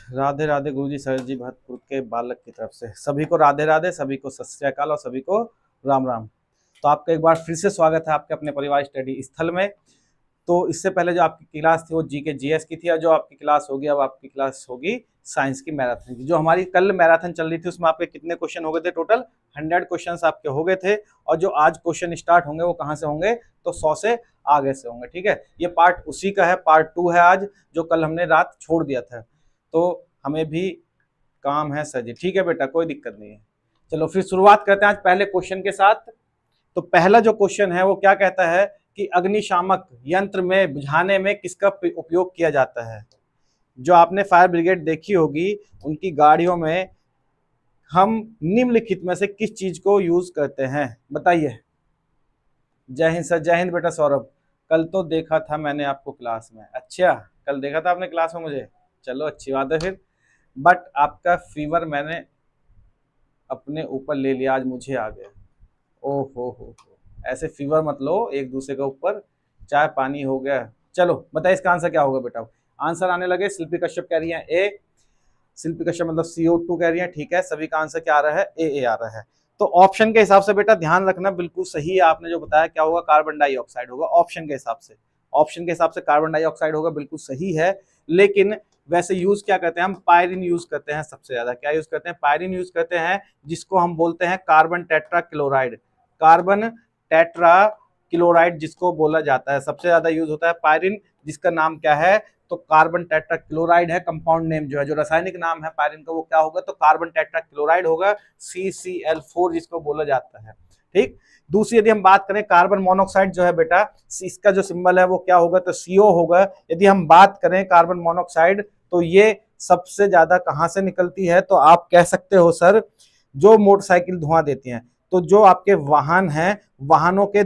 राधे राधे गुरुजी। Sir जी भरतपुर के बालक की तरफ से सभी को राधे राधे, सभी को सत श्री अकाल और सभी को राम राम। तो आपका एक बार फिर से स्वागत है आपके अपने परिवार स्टडी स्थल में। तो इससे पहले जो आपकी क्लास थी वो जी के जीएस की थी, और जो आपकी क्लास होगी अब आपकी क्लास होगी साइंस की मैराथन की। जो हमारी कल मैराथन चल रही थी उसमें आपके कितने क्वेश्चन हो गए थे? टोटल 100 क्वेश्चन आपके हो गए थे। और जो आज क्वेश्चन स्टार्ट होंगे वो कहाँ से होंगे? तो 100 से आगे से होंगे। ठीक है, ये पार्ट उसी का है, पार्ट 2 है आज, जो कल हमने रात छोड़ दिया था। तो हमें भी काम है सर जी। ठीक है बेटा, कोई दिक्कत नहीं है। चलो फिर शुरुआत करते हैं आज पहले क्वेश्चन के साथ। तो पहला जो क्वेश्चन है वो क्या कहता है कि अग्निशामक यंत्र में बुझाने में किसका उपयोग किया जाता है? जो आपने फायर ब्रिगेड देखी होगी उनकी गाड़ियों में हम निम्नलिखित में से किस चीज को यूज करते हैं? बताइए। जय हिंद सर। जय हिंद बेटा सौरभ। कल तो देखा था मैंने आपको क्लास में। अच्छा, कल देखा था आपने क्लास में मुझे। चलो अच्छी बात है फिर। बट आपका फीवर मैंने अपने ऊपर ले लिया, आज मुझे आ गया। ओ हो, ऐसे फीवर मत लो एक दूसरे के ऊपर, चाय पानी हो गया। चलो बताइए इसका आंसर क्या होगा बेटा? आंसर आने लगे। शिल्पी कश्यप कह रही है ए। शिल्पी कश्यप मतलब CO2 कह रही है। ठीक है, सभी का आंसर क्या आ रहा है? ए आ रहा है। तो ऑप्शन के हिसाब से बेटा ध्यान रखना, बिल्कुल सही है आपने जो बताया। क्या होगा? कार्बन डाइऑक्साइड होगा ऑप्शन के हिसाब से। ऑप्शन के हिसाब से कार्बन डाइऑक्साइड होगा, बिल्कुल सही है। लेकिन वैसे यूज क्या करते हैं हम? पायरिन यूज करते हैं सबसे ज्यादा। क्या यूज करते हैं? पायरिन यूज करते हैं, जिसको हम बोलते हैं carbon tetra chloride. Carbon tetra chloride जिसको बोला जाता है, सबसे ज्यादा यूज होता है पायरिन, जिसका नाम क्या है? तो कार्बन टेट्रा क्लोराइड है। कंपाउंड नेम जो है, जो रासायनिक नाम है पायरिन का, वो क्या होगा? तो कार्बन टेट्रा क्लोराइड होगा, CCl4 जिसको बोला जाता है। ठीक। दूसरी यदि हम बात करें कार्बन मोनोऑक्साइड जो है बेटा, इसका जो सिंबल है वो क्या होगा? तो CO होगा। यदि हम बात करें कार्बन मोनोऑक्साइड, तो ये सबसे ज्यादा कहां से निकलती है? तो आप कह सकते हो सर, जो मोटरसाइकिल धुआं देती हैं, तो जो आपके वाहन हैं, वाहनों के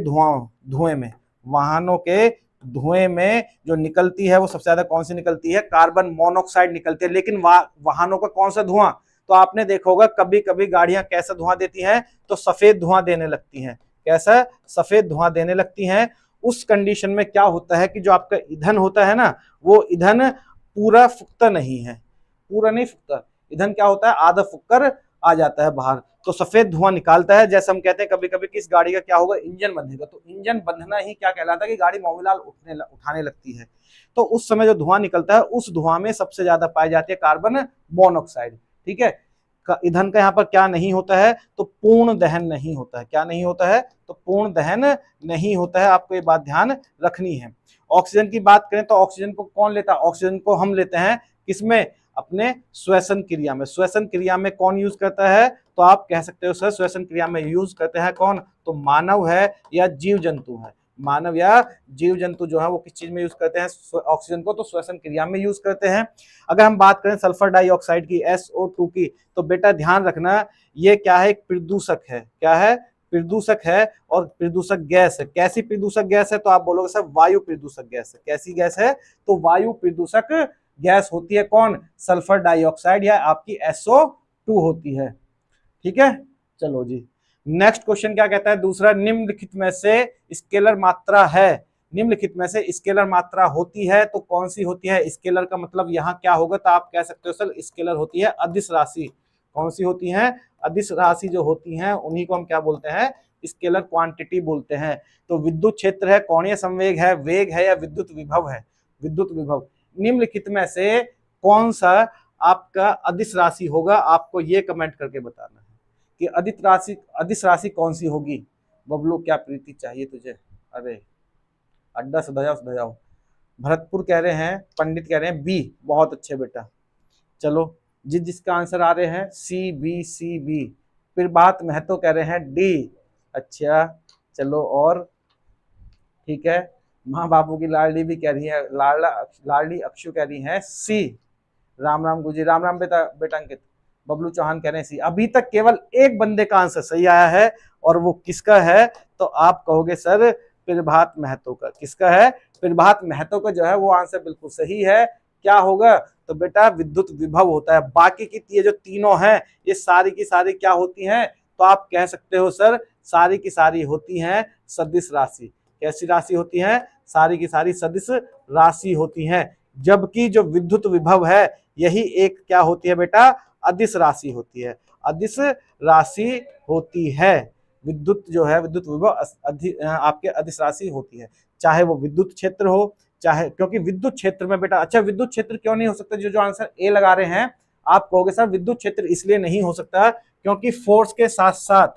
धुएं में जो निकलती है वो सबसे ज्यादा कौन सी निकलती है? कार्बन मोनोऑक्साइड निकलती है। लेकिन वाहनों का कौन सा धुआं? तो आपने देखा होगा कभी कभी गाड़ियां कैसा धुआं देती हैं? तो सफेद धुआं देने लगती हैं। कैसा? सफेद धुआं देने लगती हैं। उस कंडीशन में क्या होता है कि जो आपका ईंधन होता है ना, वो ईंधन पूरा फूकता नहीं है। पूरा नहीं फूकता ईंधन, क्या होता है? आधा फूक कर आ जाता है बाहर, तो सफेद धुआं निकालता है। जैसे हम कहते हैं कभी कभी किस गाड़ी का क्या होगा? इंजन बंधेगा, तो इंजन बंधना ही क्या कहलाता है? कि गाड़ी मोबिलाल उठाने लगती है। तो उस समय जो धुआं निकलता है, उस धुआं में सबसे ज्यादा पाई जाती है कार्बन मोनोऑक्साइड। ठीक है। ईंधन का यहाँ पर क्या नहीं होता है? तो पूर्ण दहन नहीं होता है। क्या नहीं होता है? तो पूर्ण दहन नहीं होता है। आपको ये बात ध्यान रखनी है। ऑक्सीजन की बात करें तो ऑक्सीजन को कौन लेता है? ऑक्सीजन को हम लेते हैं किसमें? अपने श्वसन क्रिया में। श्वसन क्रिया में कौन यूज करता है? तो आप कह सकते हो सर, श्वसन क्रिया में यूज करते हैं कौन? तो मानव है या जीव जंतु है। मानव या जीव जंतु जो है वो किस चीज में यूज करते हैं ऑक्सीजन को? तो श्वसन क्रिया में यूज करते हैं। अगर हम बात करें सल्फर डाइऑक्साइड की, SO2 की, तो बेटा ध्यान रखना, ये क्या है? एक प्रदूषक है। क्या है? प्रदूषक है। और प्रदूषक गैस है। कैसी प्रदूषक गैस है? तो आप बोलोगे सर वायु प्रदूषक गैस है। कैसी गैस है? तो वायु प्रदूषक गैस होती है कौन? सल्फर डाइऑक्साइड या आपकी SO2 होती है। ठीक है। चलो जी, नेक्स्ट क्वेश्चन क्या कहता है? दूसरा, निम्नलिखित में से स्केलर मात्रा है, निम्नलिखित में से स्केलर मात्रा होती है तो कौन सी होती है? स्केलर का मतलब यहाँ क्या होगा? तो आप कह सकते हो सर स्केलर होती है अदिश राशि। कौन सी होती है? अदिश राशि जो होती हैं उन्हीं को हम क्या बोलते हैं? स्केलर क्वांटिटी बोलते हैं। तो विद्युत क्षेत्र है, कोणीय संवेग है, वेग है, या विद्युत विभव है? विद्युत विभव। निम्नलिखित में से कौन सा आपका अदिश राशि होगा? आपको ये कमेंट करके बताना है कि अदिश राशि कौन सी होगी। बबलू क्या प्रीति चाहिए तुझे? अरे अड्डा सधा जाओ। भरतपुर कह रहे हैं, पंडित कह रहे हैं बी। बहुत अच्छे बेटा। चलो जिसका आंसर आ रहे हैं CB। फिर बात महतो कह रहे हैं D। अच्छा चलो, और ठीक है, माँ बापू की लाडली भी कह रही है, लाडली अक्षु कह रही है C। राम राम गुजी, राम राम बेटा अंकित। बबलू चौहान कह रहे हैं C। अभी तक केवल एक बंदे का आंसर सही आया है, और वो किसका है? तो आप कहोगे सर प्रभात महतो का। किसका है? प्रभात महतो का जो है वो आंसर बिल्कुल सही है। क्या होगा? तो बेटा विद्युत विभव होता है। बाकी की ये जो तीनों हैं, ये सारी की सारी क्या होती हैं? तो आप कह सकते हो सर सारी की सारी होती हैं सदिश राशि। कैसी राशि होती हैं? सारी की सारी सदिश राशि होती हैं। जबकि जो विद्युत विभव है यही एक क्या होती है बेटा, अदिश राशि होती है, अदिश राशि होती है। विद्युत जो है, विद्युत विभव आपके अदिश राशि होती है, चाहे वो विद्युत क्षेत्र हो, चाहे, क्योंकि विद्युत क्षेत्र में बेटा, अच्छा विद्युत क्षेत्र क्यों नहीं हो सकता, जो आंसर ए लगा रहे हैं आप कहोगे सर विद्युत क्षेत्र इसलिए नहीं हो सकता क्योंकि फोर्स के साथ साथ,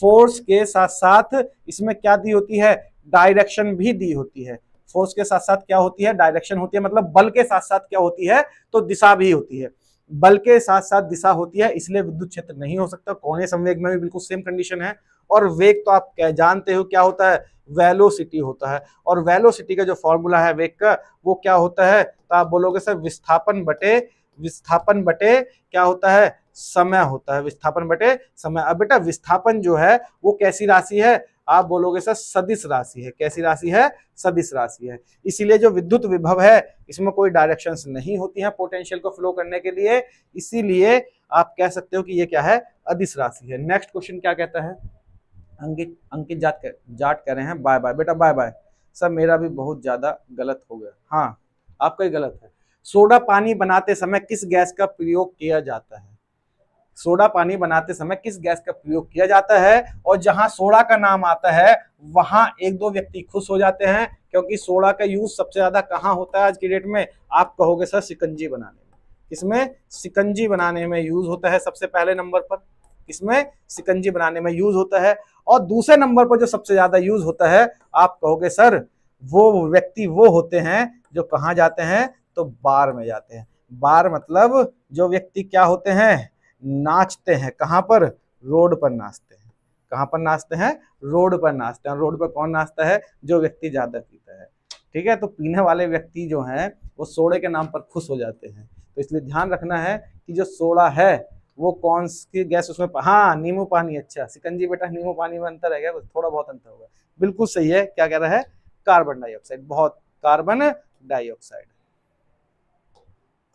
फोर्स के साथ साथ इसमें क्या दी होती है, डायरेक्शन भी दी होती है। फोर्स के साथ साथ क्या होती है, डायरेक्शन होती है, मतलब बल के साथ साथ क्या होती है, तो दिशा भी होती है, बल के साथ साथ दिशा होती है, इसलिए विद्युत क्षेत्र नहीं हो सकता। कोणीय संवेग में भी बिल्कुल सेम कंडीशन है। और वेग तो आप जानते हो क्या होता है, वेलोसिटी होता है, और वेलोसिटी का जो फॉर्मूला है वेग का, वो क्या होता है, तो आप बोलोगे सर विस्थापन बटे क्या होता है, समय होता है, विस्थापन बटे समय। अब बेटा विस्थापन जो है वो कैसी राशि है, आप बोलोगे सर सदिश राशि है। कैसी राशि है, सदिश राशि है। इसीलिए जो विद्युत विभव है इसमें कोई डायरेक्शंस नहीं होती हैं पोटेंशियल को फ्लो करने के लिए, इसीलिए आप कह सकते हो कि ये क्या है, अदिश राशि है। नेक्स्ट क्वेश्चन क्या कहता है, अंकित जाट कह रहे हैं बाय बाय बेटा, बाय बाय। सर मेरा भी बहुत ज्यादा गलत हो गया, हाँ आपका ही गलत है। सोडा पानी बनाते समय किस गैस का प्रयोग किया जाता है, सोडा पानी बनाते समय किस गैस का प्रयोग किया जाता है, और जहां सोडा का नाम आता है वहां एक दो व्यक्ति खुश हो जाते हैं, क्योंकि सोडा का यूज सबसे ज्यादा कहां होता है आज की डेट में, आप कहोगे सर शिकंजी बनाने में। इसमें शिकंजी बनाने में यूज होता है सबसे पहले नंबर पर, इसमें शिकंजी बनाने में यूज होता है। और दूसरे नंबर पर जो सबसे ज्यादा यूज होता है, आप कहोगे सर वो व्यक्ति वो होते हैं जो कहाँ जाते हैं, तो बार में जाते हैं। बार मतलब जो व्यक्ति क्या होते हैं, नाचते हैं, कहाँ पर, रोड पर नाचते हैं। कहाँ पर नाचते हैं, रोड पर नाचते हैं। रोड पर कौन नाचता है, जो व्यक्ति ज्यादा पीता है, ठीक है। तो पीने वाले व्यक्ति जो हैं वो सोडे के नाम पर खुश हो जाते हैं। तो इसलिए ध्यान रखना है कि जो सोडा है वो कौन सी गैस उसमें, हाँ नींबू पानी। अच्छा शिकंजी बेटा नींबू पानी में अंतर है क्या, थोड़ा बहुत अंतर होगा, बिल्कुल सही है। क्या कह रहा है, कार्बन डाइऑक्साइड, बहुत कार्बन डाइऑक्साइड,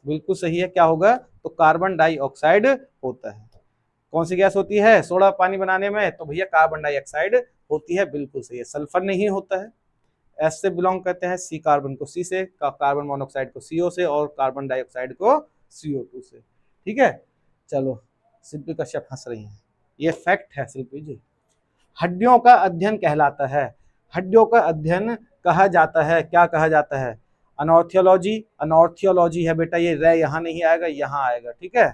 बिल्कुल सही है। क्या होगा, तो कार्बन डाइऑक्साइड होता है। कौन सी गैस होती है सोडा पानी बनाने में, तो भैया कार्बन डाइऑक्साइड होती है, बिल्कुल सही है। सल्फर नहीं होता है, एस से बिलोंग करते हैं, सी कार्बन को सी से, कार्बन मोनोऑक्साइड को सीओ से, और कार्बन डाइऑक्साइड को CO2 से, ठीक है। चलो शिल्पी कश्यप हंस रही हैं, ये फैक्ट है शिल्पी जी। हड्डियों का अध्ययन कहलाता है, हड्डियों का अध्ययन कहा जाता है, क्या कहा जाता है, अनॉर्थियोलॉजी। अनॉर्थियोलॉजी है बेटा, ये रे यहाँ नहीं आएगा, यहाँ आएगा, ठीक है।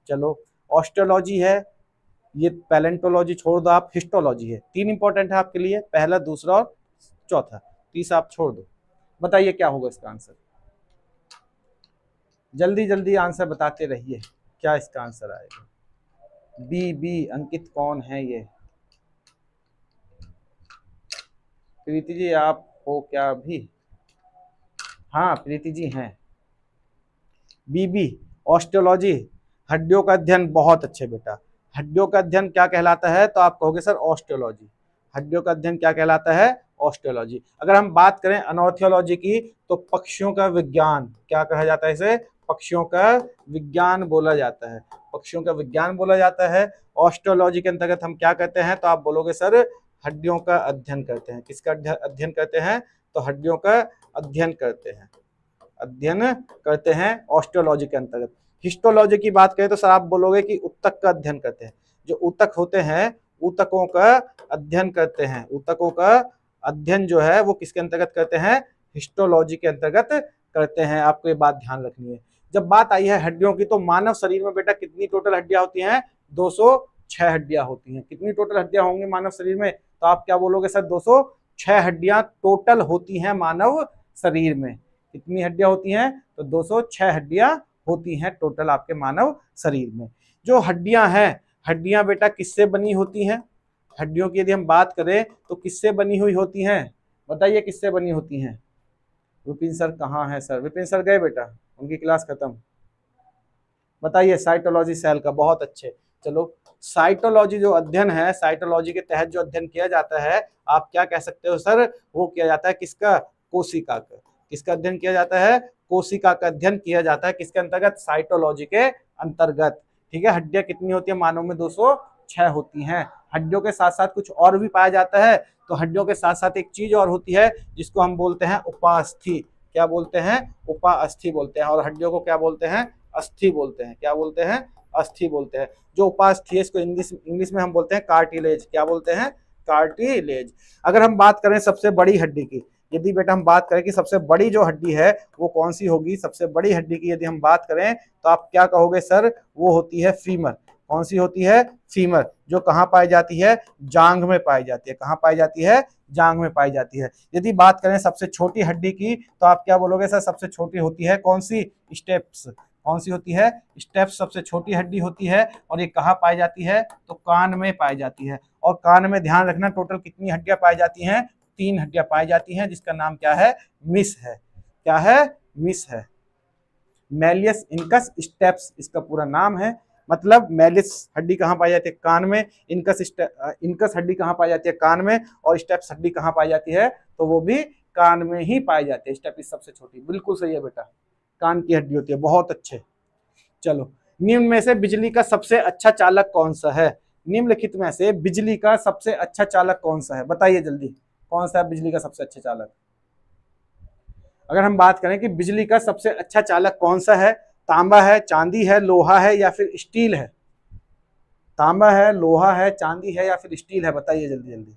चलो ऑस्टियोलॉजी है, ये पैलेंटोलॉजी छोड़ दो आप, हिस्टोलॉजी है। तीन इंपॉर्टेंट है आपके लिए, पहला दूसरा और चौथा, तीसरा आप छोड़ दो। बताइए क्या होगा इसका आंसर, जल्दी जल्दी आंसर बताते रहिए, क्या इसका आंसर आएगा। बी अंकित कौन है ये, प्रीति जी आप हो क्या अभी, हाँ प्रीति जी हैं। बी ऑस्टियोलॉजी, हड्डियों का अध्ययन, बहुत अच्छे बेटा। हड्डियों का अध्ययन क्या कहलाता है, तो आप कहोगे सर ऑस्टियोलॉजी। हड्डियों का अध्ययन क्या कहलाता है, ऑस्टियोलॉजी। अगर हम बात करें अनॉर्थियोलॉजी की, तो पक्षियों का विज्ञान, क्या कहा जाता है इसे, पक्षियों का विज्ञान बोला जाता है, पक्षियों का विज्ञान बोला जाता है। ऑस्टियोलॉजी के अंतर्गत हम क्या करते हैं, तो आप बोलोगे सर हड्डियों का अध्ययन करते हैं। किसका अध्ययन करते हैं, तो हड्डियों का अध्ययन करते हैं ऑस्टियोलॉजी के अंतर्गत। हिस्टोलॉजी की बात करें तो सर आप बोलोगे कि ऊतक का अध्ययन करते हैं, जो ऊतक होते हैं ऊतकों का अध्ययन करते हैं। ऊतकों का अध्ययन जो है वो किसके अंतर्गत करते हैं, हिस्टोलॉजी के अंतर्गत करते हैं। आपको ये बात ध्यान रखनी है। जब बात आई है हड्डियों की, तो मानव शरीर में बेटा कितनी टोटल हड्डियां होती हैं, 206 हड्डियां होती हैं। कितनी टोटल हड्डियां होंगी मानव शरीर में, तो आप क्या बोलोगे सर 206 हड्डियां टोटल होती हैं मानव शरीर में। कितनी हड्डियां होती हैं, तो 206 हड्डियां होती हैं टोटल आपके मानव शरीर में। जो हड्डियां हैं, हड्डियां बेटा किससे बनी होती हैं, हड्डियों की यदि हम बात करें तो किससे बनी हुई होती हैं, बताइए किससे बनी होती हैं। विपिन सर कहाँ है, सर विपिन सर गए बेटा, उनकी क्लास खत्म। बताइए साइटोलॉजी सेल का, बहुत अच्छे। चलो साइटोलॉजी जो अध्ययन है, साइटोलॉजी के तहत जो अध्ययन किया जाता है, आप क्या कह सकते हो सर, वो किया जाता है किसका, कोशिका का। किसका अध्ययन किया जाता है, कोशिका का अध्ययन किया जाता है। किसके अंतर्गत, साइटोलॉजी के अंतर्गत, ठीक है। हड्डियां कितनी होती है मानव में, 206 होती हैं। हड्डियों के साथ साथ कुछ और भी पाया जाता है, तो हड्डियों के साथ साथ एक चीज और होती है जिसको हम बोलते हैं उपास्थि। क्या बोलते हैं, उपास्थि बोलते हैं। और हड्डियों को क्या बोलते हैं, अस्थि बोलते हैं। क्या बोलते हैं? अस्थि बोलते हैं। जो उपास्थि है इसको इंग्लिश में हम बोलते हैं कार्टिलेज। क्या बोलते हैं? कार्टिलेज। अगर हम बात करें सबसे बड़ी हड्डी की, यदि बेटा हम बात करें कि सबसे बड़ी जो हड्डी है वो कौन सी होगी, सबसे बड़ी हड्डी की यदि हम बात करें तो आप क्या कहोगे सर? वो होती है फीमर। कौन सी होती है? फीमर। जो कहाँ पाई जाती है? जांघ में पाई जाती है। कहाँ पाई जाती है? जांघ में पाई जाती है। यदि बात करें सबसे छोटी हड्डी की तो आप क्या बोलोगे सर? सबसे छोटी होती है कौन सी? स्टेप्स। कौन सी होती है? स्टेप्स सबसे छोटी हड्डी होती है। और ये कहाँ पाई जाती है? तो कान में पाई जाती है। और कान में ध्यान रखना टोटल कितनी हड्डियां पाई जाती हैं? 3 हड्डियां पाई जाती हैं, जिसका नाम क्या है? मिस है। क्या है? मिस है। मैलियस इनकस स्टेप्स इसका पूरा नाम है। मतलब मैलिस हड्डी कहाँ पाई जाती है? कान में। इनकस हड्डी कहाँ पाई जाती है? कान में। और स्टेप्स हड्डी कहाँ पाई जाती है? तो वो भी कान में ही पाई जाती है। स्टेप्स सबसे छोटी। बिल्कुल सही है बेटा, कान की हड्डी होती है। बहुत अच्छे। चलो, निम्न में से बिजली का सबसे अच्छा चालक कौन सा है? निम्नलिखित में से बिजली का सबसे अच्छा चालक कौन सा है? बताइए जल्दी, कौन सा है बिजली का सबसे अच्छा चालक? अगर हम बात करें कि बिजली का सबसे अच्छा चालक कौन सा है, तांबा है, चांदी है, लोहा है या फिर स्टील है? तांबा है, लोहा है, चांदी है या फिर स्टील है? बताइए जल्दी जल्दी,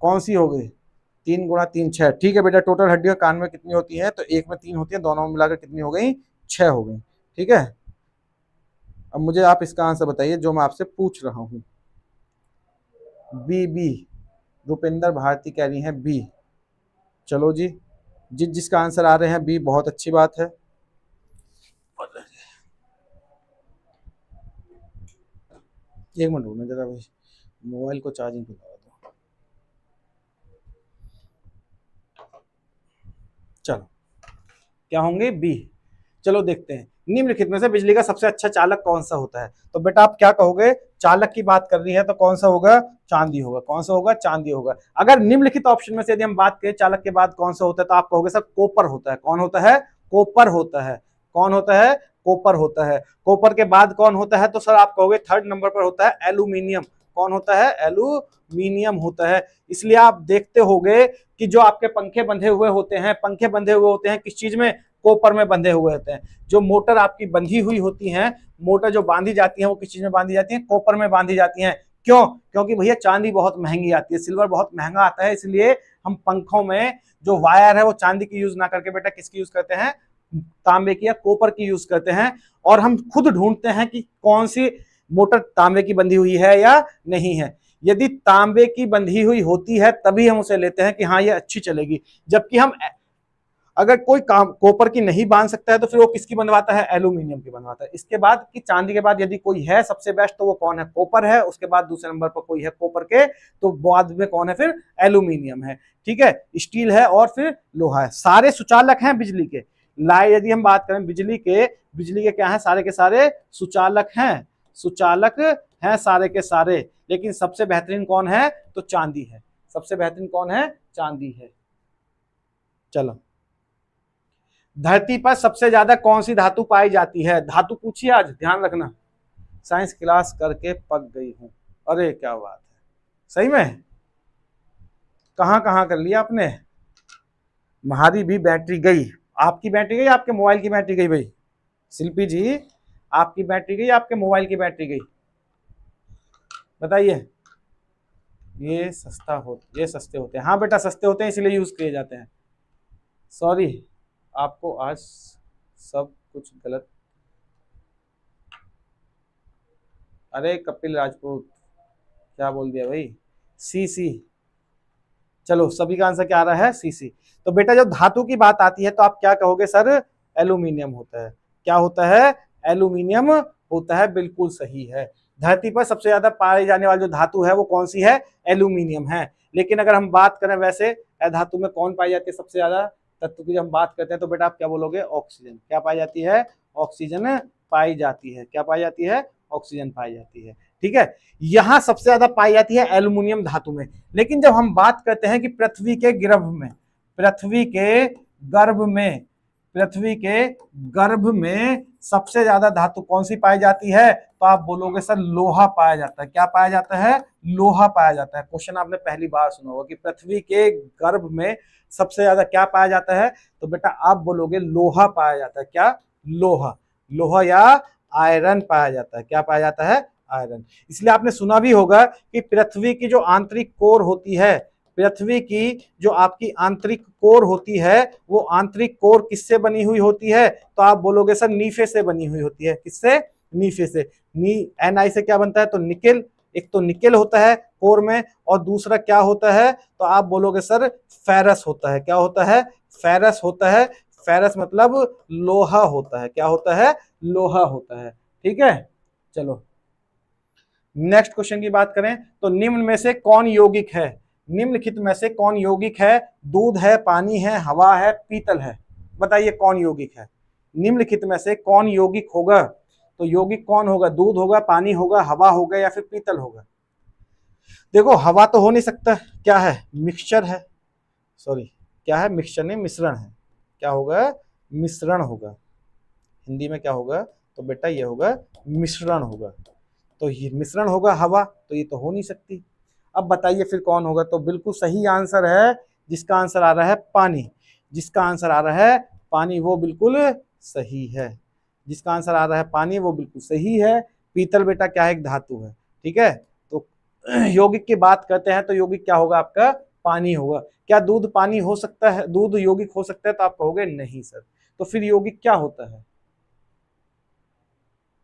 कौन सी हो गई? 3 गुणा 3 6। ठीक है बेटा, टोटल हड्डियां कान में कितनी होती है? तो एक में 3 होती है, दोनों में मिलाकर कितनी हो गई? 6 हो गई। ठीक है, अब मुझे आप इसका आंसर बताइए जो मैं आपसे पूछ रहा हूं। बी। रुपेंद्र भारती कह रही हैं बी। चलो जी, जिसका आंसर आ रहे हैं बी, बहुत अच्छी बात है। एक मिनट रुकना जरा भाई, मोबाइल को चार्जिंग पे लगा दो। चलो, क्या होंगे? बी। चलो देखते हैं, निम्नलिखित में से बिजली का सबसे अच्छा चालक कौन सा होता है? तो बेटा आप क्या कहोगे? चालक की बात कर रही है तो कौन सा होगा? चांदी होगा। कौन सा होगा? चांदी होगा। अगर निम्नलिखित ऑप्शन में से यदि हम बात करें चालक के बाद कौन सा होता है तो आप कहोगे सर कॉपर होता है। कौन होता है? कॉपर होता है। कौन होता है? कॉपर होता है। कॉपर के बाद कौन होता है? तो सर आप कहोगे 3rd नंबर पर होता है एल्यूमिनियम। कौन होता है? एल्यूमिनियम होता है। इसलिए आप देखते होंगे कि जो आपके पंखे बंधे हुए होते हैं, पंखे बंधे हुए होते हैं किस चीज में? कॉपर में बंधे हुए होते हैं। जो मोटर आपकी बंधी हुई होती है, मोटर जो बांधी जाती है वो किस चीज में बांधी जाती है? कॉपर में बांधी जाती है। क्यों? क्योंकि भैया चांदी बहुत महंगी आती है, सिल्वर बहुत महंगा आता है, इसलिए हम पंखों में जो वायर है वो चांदी की यूज ना करके बेटा किसकी यूज करते हैं? तांबे की या कॉपर की यूज करते हैं। और हम खुद ढूंढते हैं कि कौन सी मोटर तांबे की बंधी हुई है या नहीं है। यदि तांबे की बंधी हुई होती है तभी हम उसे लेते हैं कि हाँ ये अच्छी चलेगी। जबकि हम अगर कोई काम कॉपर की नहीं बांध सकता है तो फिर वो किसकी बंधवाता है? एल्यूमिनियम की बंधवाता है। इसके बाद कि चांदी के बाद यदि कोई है सबसे बेस्ट तो वो कौन है? कॉपर है। उसके बाद दूसरे नंबर पर कोई है कॉपर के, तो बाद में कौन है? फिर एल्यूमिनियम है। ठीक है, स्टील है और फिर लोहा है। सारे सुचालक हैं बिजली के। यदि हम बात करें बिजली के क्या है? सारे के सारे सुचालक हैं। सुचालक हैं सारे के सारे। लेकिन सबसे बेहतरीन कौन है? तो चांदी है। सबसे बेहतरीन कौन है? चांदी है। चलो, धरती पर सबसे ज्यादा कौन सी धातु पाई जाती है? धातु पूछिए आज, ध्यान रखना। साइंस क्लास करके पक गई हूं। अरे क्या बात है, सही में कहां कहां कर लिया आपने? हमारी भी बैटरी गई। आपकी बैटरी गई, आपके मोबाइल की बैटरी गई? भाई शिल्पी जी, आपकी बैटरी गई, आपके मोबाइल की बैटरी गई? बताइए। ये सस्ते होते हैं। हाँ बेटा सस्ते होते हैं इसलिए यूज किए जाते हैं। सॉरी, आपको आज सब कुछ गलत। अरे कपिल राजपूत, क्या बोल दिया भाई? सी। चलो, सभी का आंसर क्या आ रहा है? सी। तो बेटा जब धातु की बात आती है तो आप क्या कहोगे सर? एल्यूमिनियम होता है। क्या होता है? एल्यूमिनियम होता है। बिल्कुल सही है। धरती पर सबसे ज्यादा पाई जाने वाली जो धातु है वो कौन सी है? एल्यूमिनियम है। लेकिन अगर हम बात करें वैसे धातु में कौन पाई जाती है सबसे ज्यादा तत्व की? जब हम बात करते हैं तो बेटा आप क्या बोलोगे? ऑक्सीजन। क्या पाई जाती है? ऑक्सीजन पाई जाती है। क्या पाई जाती है? ऑक्सीजन पाई जाती है। ठीक है, यहां सबसे ज्यादा पाई जाती है एल्यूमिनियम धातु में। लेकिन जब हम बात करते हैं कि पृथ्वी के गर्भ में पृथ्वी के गर्भ में सबसे ज्यादा धातु कौन सी पाई जाती है? तो आप बोलोगे सर लोहा पाया जाता है। क्या पाया जाता है? लोहा पाया जाता है। क्वेश्चन आपने पहली बार सुना होगा कि पृथ्वी के गर्भ में सबसे ज्यादा क्या पाया जाता है? तो बेटा आप बोलोगे लोहा पाया जाता है। क्या? लोहा। लोहा या आयरन पाया जाता है। क्या पाया जाता है? आयरन। इसलिए आपने सुना भी होगा कि पृथ्वी की जो आंतरिक कोर होती है, पृथ्वी की जो आपकी आंतरिक कोर होती है, वो आंतरिक कोर किससे बनी हुई होती है? तो आप बोलोगे सर नीफे से बनी हुई होती है। किससे? नीफे से। Ni से क्या बनता है? तो निकेल। एक तो निकेल होता है कोर में, और दूसरा क्या होता है? तो आप बोलोगे सर फेरस होता है। क्या होता है? फेरस होता है। फेरस मतलब लोहा होता है। क्या होता है? लोहा होता है। ठीक है, चलो नेक्स्ट क्वेश्चन की बात करें तो निम्न में से कौन यौगिक है? निम्नलिखित में से कौन यौगिक है? दूध है, पानी है, हवा है, पीतल है। बताइए कौन यौगिक है? निम्नलिखित में से कौन यौगिक होगा? तो यौगिक कौन होगा? दूध होगा, पानी होगा, हवा होगा या फिर पीतल होगा? देखो हवा तो हो नहीं सकता। क्या है? मिक्सचर है। सॉरी, क्या है? मिक्सचर नहीं, मिश्रण है। क्या होगा? मिश्रण होगा। हिंदी में क्या होगा? तो बेटा ये होगा मिश्रण होगा। तो ये मिश्रण होगा हवा, तो ये तो हो नहीं सकती। अब बताइए फिर कौन होगा? तो बिल्कुल सही आंसर है, जिसका आंसर आ रहा है पानी। जिसका आंसर आ रहा है पानी, वो बिल्कुल सही है। जिसका आंसर आ रहा है पानी, वो बिल्कुल सही है। पीतल बेटा क्या है? एक धातु है। ठीक है, तो यौगिक की बात करते हैं तो यौगिक क्या होगा आपका? पानी होगा। क्या दूध पानी हो सकता है? दूध यौगिक हो सकता है? तो आप कहोगे नहीं सर। तो फिर यौगिक क्या होता है?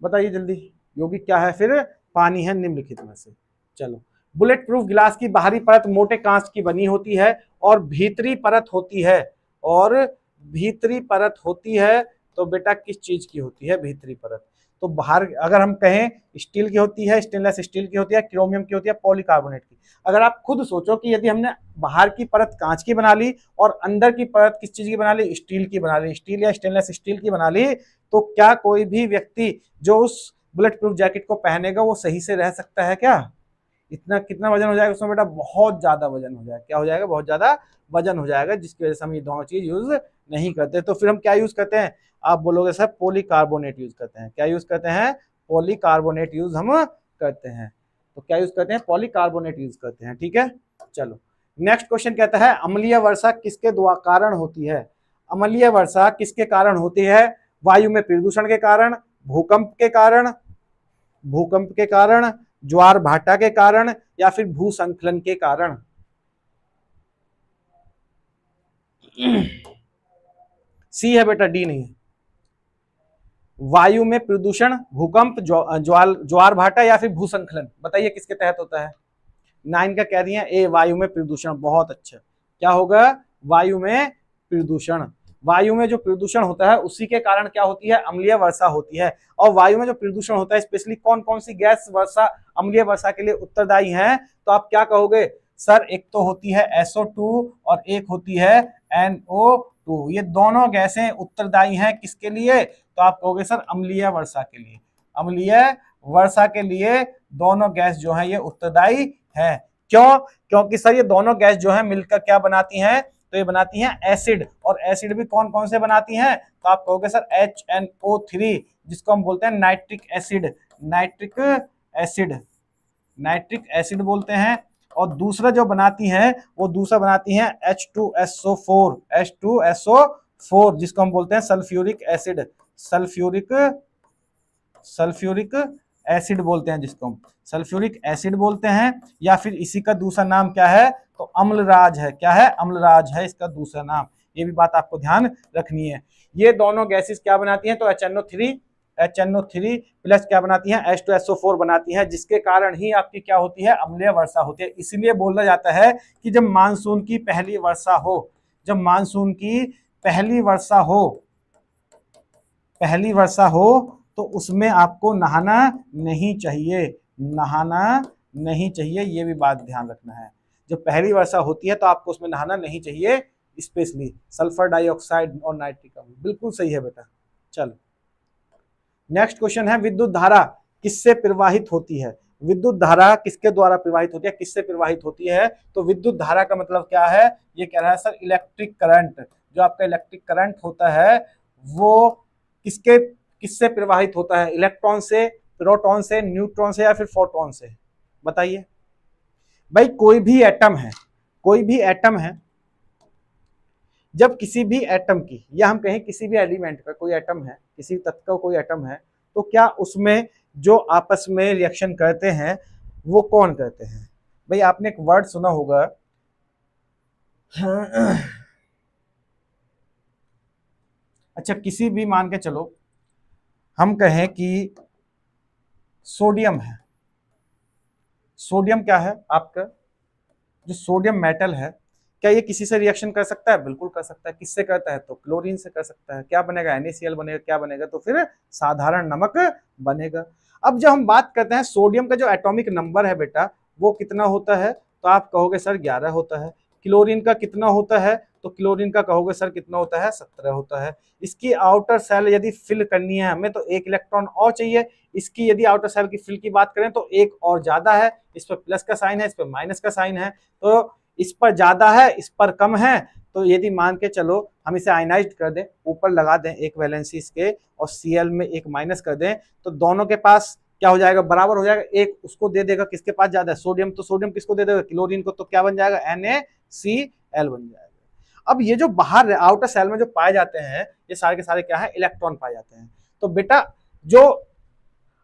बताइए जल्दी, यौगिक क्या है फिर? पानी है निम्नलिखित में से। चलो, बुलेट प्रूफ गिलास की बाहरी परत मोटे कांच की बनी होती है और भीतरी परत होती है, और भीतरी परत होती है तो बेटा किस चीज की होती है भीतरी परत? तो बाहर अगर हम कहें स्टील की होती है, स्टेनलेस स्टील की होती है, क्रोमियम की होती है, पॉलीकार्बोनेट की। अगर आप खुद सोचो कि यदि हमने बाहर की परत कांच की बना ली और अंदर की परत किस चीज की बना ली? स्टील की बना ली, स्टील या स्टेनलेस स्टील की बना ली, तो क्या कोई भी व्यक्ति जो उस बुलेट प्रूफ जैकेट को पहनेगा वो सही से रह सकता है क्या? इतना कितना वजन हो जाएगा उसमें बेटा? बहुत ज्यादा वजन हो जाएगा। क्या हो जाएगा? बहुत ज्यादा वजन हो जाएगा, जिसकी वजह से हम ये दोनों चीज यूज नहीं करते। तो फिर हम क्या यूज करते हैं? आप बोलोगे सर पॉलीकार्बोनेट यूज करते हैं। क्या यूज करते हैं? पॉलीकार्बोनेट यूज हम करते हैं। तो क्या यूज करते हैं? पॉलीकार्बोनेट यूज करते हैं। ठीक है, चलो नेक्स्ट क्वेश्चन कहता है अम्लीय वर्षा किसके कारण होती है? अम्लीय वर्षा किसके कारण होती है? वायु में प्रदूषण के कारण, भूकंप के कारण, भूकंप के कारण, ज्वार भाटा के कारण या फिर भूसंकलन के कारण? सी है बेटा, डी नहीं है। वायु में प्रदूषण, भूकंप, ज्वार भाटा या फिर भूसंकलन, बताइए किसके तहत होता है? 9 का कह दिया ए, वायु में प्रदूषण। बहुत अच्छा। क्या होगा? वायु में प्रदूषण। वायु में जो प्रदूषण होता है उसी के कारण क्या होती है? अम्लीय वर्षा होती है। और वायु में जो प्रदूषण होता है, स्पेशली कौन कौन सी गैस वर्षा अम्लीय वर्षा के लिए उत्तरदायी है? तो आप क्या कहोगे? सर एक तो होती है SO2 और एक होती है NO2। ये दोनों गैसें उत्तरदायी हैं किसके लिए? तो आप कहोगे सर अम्लीय वर्षा के लिए। अम्लीय वर्षा के लिए दोनों गैस जो है ये उत्तरदायी है। क्यों? क्योंकि सर ये दोनों गैस जो है मिलकर क्या बनाती हैं? तो ये बनाती हैं एसिड। और एसिड भी कौन कौन से बनाती हैं? तो आप कहोगे सर HNO3, जिसको हम बोलते हैं nitric acid. Nitric acid, nitric acid बोलते हैं। और दूसरा जो बनाती हैं वो दूसरा बनाती हैं H2SO4, H2SO4, जिसको हम बोलते हैं सल्फ्यूरिक एसिड। सल्फ्यूरिक एसिड बोलते हैं, जिसको हम सल्फ्यूरिक एसिड बोलते हैं। या फिर इसी का दूसरा नाम क्या है? तो अम्लराज है। क्या है? अम्लराज है इसका दूसरा नाम। ये भी बात आपको ध्यान रखनी है। ये दोनों गैसेस क्या बनाती हैं? तो HNO3 प्लस क्या बनाती हैं? H2SO4 बनाती हैं, जिसके कारण ही आपकी क्या होती है? अम्लीय वर्षा होती है। इसीलिए बोला जाता है कि जब मानसून की पहली वर्षा हो, जब मानसून की पहली वर्षा हो तो उसमें आपको नहाना नहीं चाहिए। नहाना नहीं चाहिए, ये भी बात ध्यान रखना है। जब पहली वर्षा होती है तो आपको उसमें नहाना नहीं चाहिए, स्पेशली सल्फर डाइऑक्साइड और नाइट्रिक एसिड। बिल्कुल सही है बेटा। चलो नेक्स्ट क्वेश्चन है विद्युत धारा किससे प्रवाहित होती है? विद्युत धारा किसके द्वारा प्रवाहित होती है? किससे प्रवाहित होती है? तो विद्युत धारा का मतलब क्या है? ये कह रहा है सर इलेक्ट्रिक करंट। जो आपका इलेक्ट्रिक करंट होता है वो किससे प्रवाहित होता है, इलेक्ट्रॉन से, प्रोटॉन से, न्यूट्रॉन से या फिर फोटॉन से? बताइए भाई। कोई भी एटम है, जब किसी भी एटम की, या हम कहें किसी भी एलिमेंट का कोई एटम है, किसी तत्व का कोई एटम है, तो क्या उसमें जो आपस में रिएक्शन करते हैं वो कौन करते हैं? भाई आपने एक वर्ड सुना होगा, अच्छा किसी भी, मान के चलो हम कहें कि सोडियम है। सोडियम क्या है आपका, जो सोडियम मेटल है, क्या ये किसी से रिएक्शन कर सकता है? बिल्कुल कर सकता है। किससे करता है? तो क्लोरीन से कर सकता है। क्या बनेगा? NaCl बनेगा। क्या बनेगा? तो फिर साधारण नमक बनेगा। अब जब हम बात करते हैं सोडियम का जो एटॉमिक नंबर है बेटा वो कितना होता है, तो आप कहोगे सर 11 होता है। क्लोरीन का कितना होता है, तो क्लोरीन का कहोगे सर कितना होता है, 17 होता है। इसकी आउटर सेल यदि फिल करनी है हमें तो एक इलेक्ट्रॉन और चाहिए। इसकी यदि आउटर सेल की फिल की बात करें तो एक और ज्यादा है, इस पर प्लस का साइन है, इस पर माइनस का साइन है, तो इस पर ज्यादा है, इस पर कम है। तो यदि मान के चलो हम इसे आयनाइज्ड कर दें, ऊपर लगा दें एक वैलेंसी इसके और Cl में एक माइनस कर दें, तो दोनों के पास क्या हो जाएगा, बराबर हो जाएगा। एक उसको दे देगा किसके पास ज्यादा है, सोडियम, तो सोडियम किसको दे देगा, क्लोरीन को, तो क्या बन जाएगा, NaCl बन जाएगा। अब ये जो बाहर आउटर सेल में जो पाए जाते हैं ये सारे के सारे क्या है, इलेक्ट्रॉन पाए जाते हैं। तो बेटा जो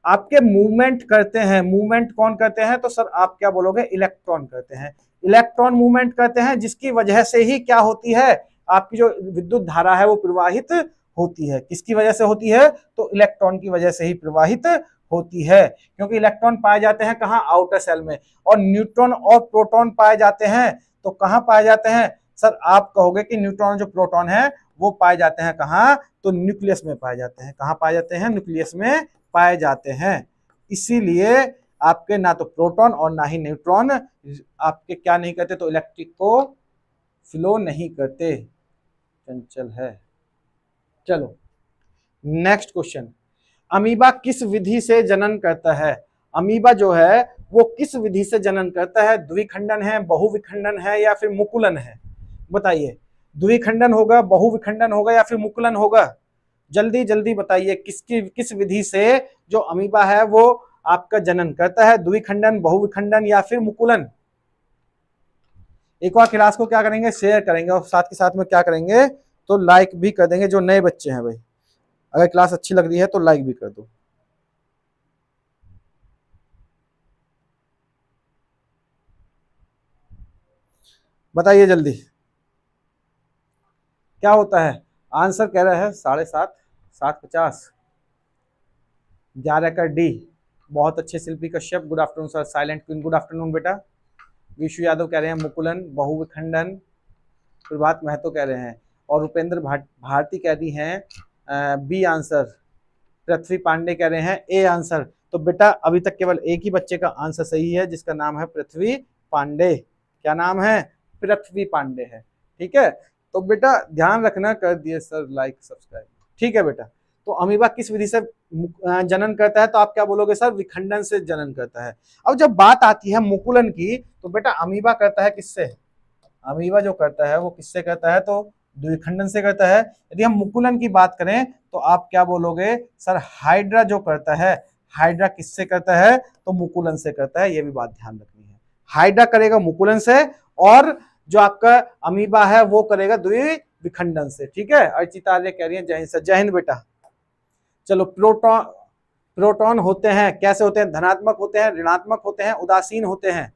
आपके मूवमेंट करते हैं, मूवमेंट कौन करते हैं, तो सर आप क्या बोलोगे, इलेक्ट्रॉन करते हैं। इलेक्ट्रॉन मूवमेंट करते हैं जिसकी वजह से ही क्या होती है, आपकी जो विद्युत धारा है वो प्रवाहित होती है। किसकी वजह से होती है, तो इलेक्ट्रॉन की वजह से ही प्रवाहित होती है, क्योंकि इलेक्ट्रॉन पाए जाते हैं कहाँ, आउटर सेल में, और न्यूट्रॉन और प्रोटॉन पाए जाते हैं तो कहाँ पाए जाते हैं, सर आप कहोगे कि न्यूट्रॉन जो प्रोटॉन है वो पाए जाते हैं कहाँ, तो न्यूक्लियस में पाए जाते हैं। कहाँ पाए जाते हैं, न्यूक्लियस में पाए जाते हैं। इसीलिए आपके ना तो प्रोटॉन और ना ही न्यूट्रॉन आपके क्या नहीं करते, तो इलेक्ट्रिक को फ्लो नहीं करते। चंचल है। चलो नेक्स्ट क्वेश्चन, अमीबा किस विधि से जनन करता है? अमीबा जो है वो किस विधि से जनन करता है? द्विखंडन है, बहुविखंडन है या फिर मुकुलन है? बताइए, द्विखंडन होगा, बहुविखंडन होगा या फिर मुकुलन होगा? जल्दी जल्दी बताइए, किस विधि से जो अमीबा है वो आपका जनन करता है, द्विखंडन, बहुविखंडन या फिर मुकुलन? एक बार क्लास को क्या करेंगे, शेयर करेंगे और साथ के साथ में क्या करेंगे, तो लाइक भी कर देंगे। जो नए बच्चे हैं भाई, अगर क्लास अच्छी लग रही है तो लाइक भी कर दो। बताइए जल्दी क्या होता है। आंसर कह रहा है 7.5, 7:50, 11 का डी। बहुत अच्छे Shilpi Kashyap, good afternoon sir. Silent queen, good afternoon बेटा। विशु यादव कह रहे हैं मुकुलन, बहुविखंडन। प्रभात महतो कह रहे हैं, और उपेंद्र भारती कह रही हैं बी आंसर। पृथ्वी पांडे कह रहे हैं ए आंसर। तो बेटा अभी तक केवल एक ही बच्चे का आंसर सही है जिसका नाम है पृथ्वी पांडे। क्या नाम है, पृथ्वी पांडे है। ठीक है, तो बेटा ध्यान रखना, कर दिए सर लाइक सब्सक्राइब। ठीक है बेटा, तो अमीबा किस विधि से जनन करता है, तो आप क्या बोलोगे सर, विखंडन से जनन करता है। अब जब बात आती है मुकुलन की, तो बेटा अमीबा करता है किससे, अमीबा जो करता है वो किससे करता है, तो द्विखंडन से करता है। यदि हम मुकुलन की बात करें तो आप क्या बोलोगे, सर हाइड्रा जो करता है, हाइड्रा किससे करता है, तो मुकुलन से करता है। ये भी बात ध्यान रखनी है, हाइड्रा करेगा मुकुलन से और जो आपका अमीबा है वो करेगा द्विखंडन से। ठीक है, अर्चिता आर्य कह रही है जय हिंद सर। जय हिंद बेटा। चलो प्रोटॉन होते हैं, कैसे होते हैं, धनात्मक होते हैं, ऋणात्मक होते हैं, उदासीन होते हैं।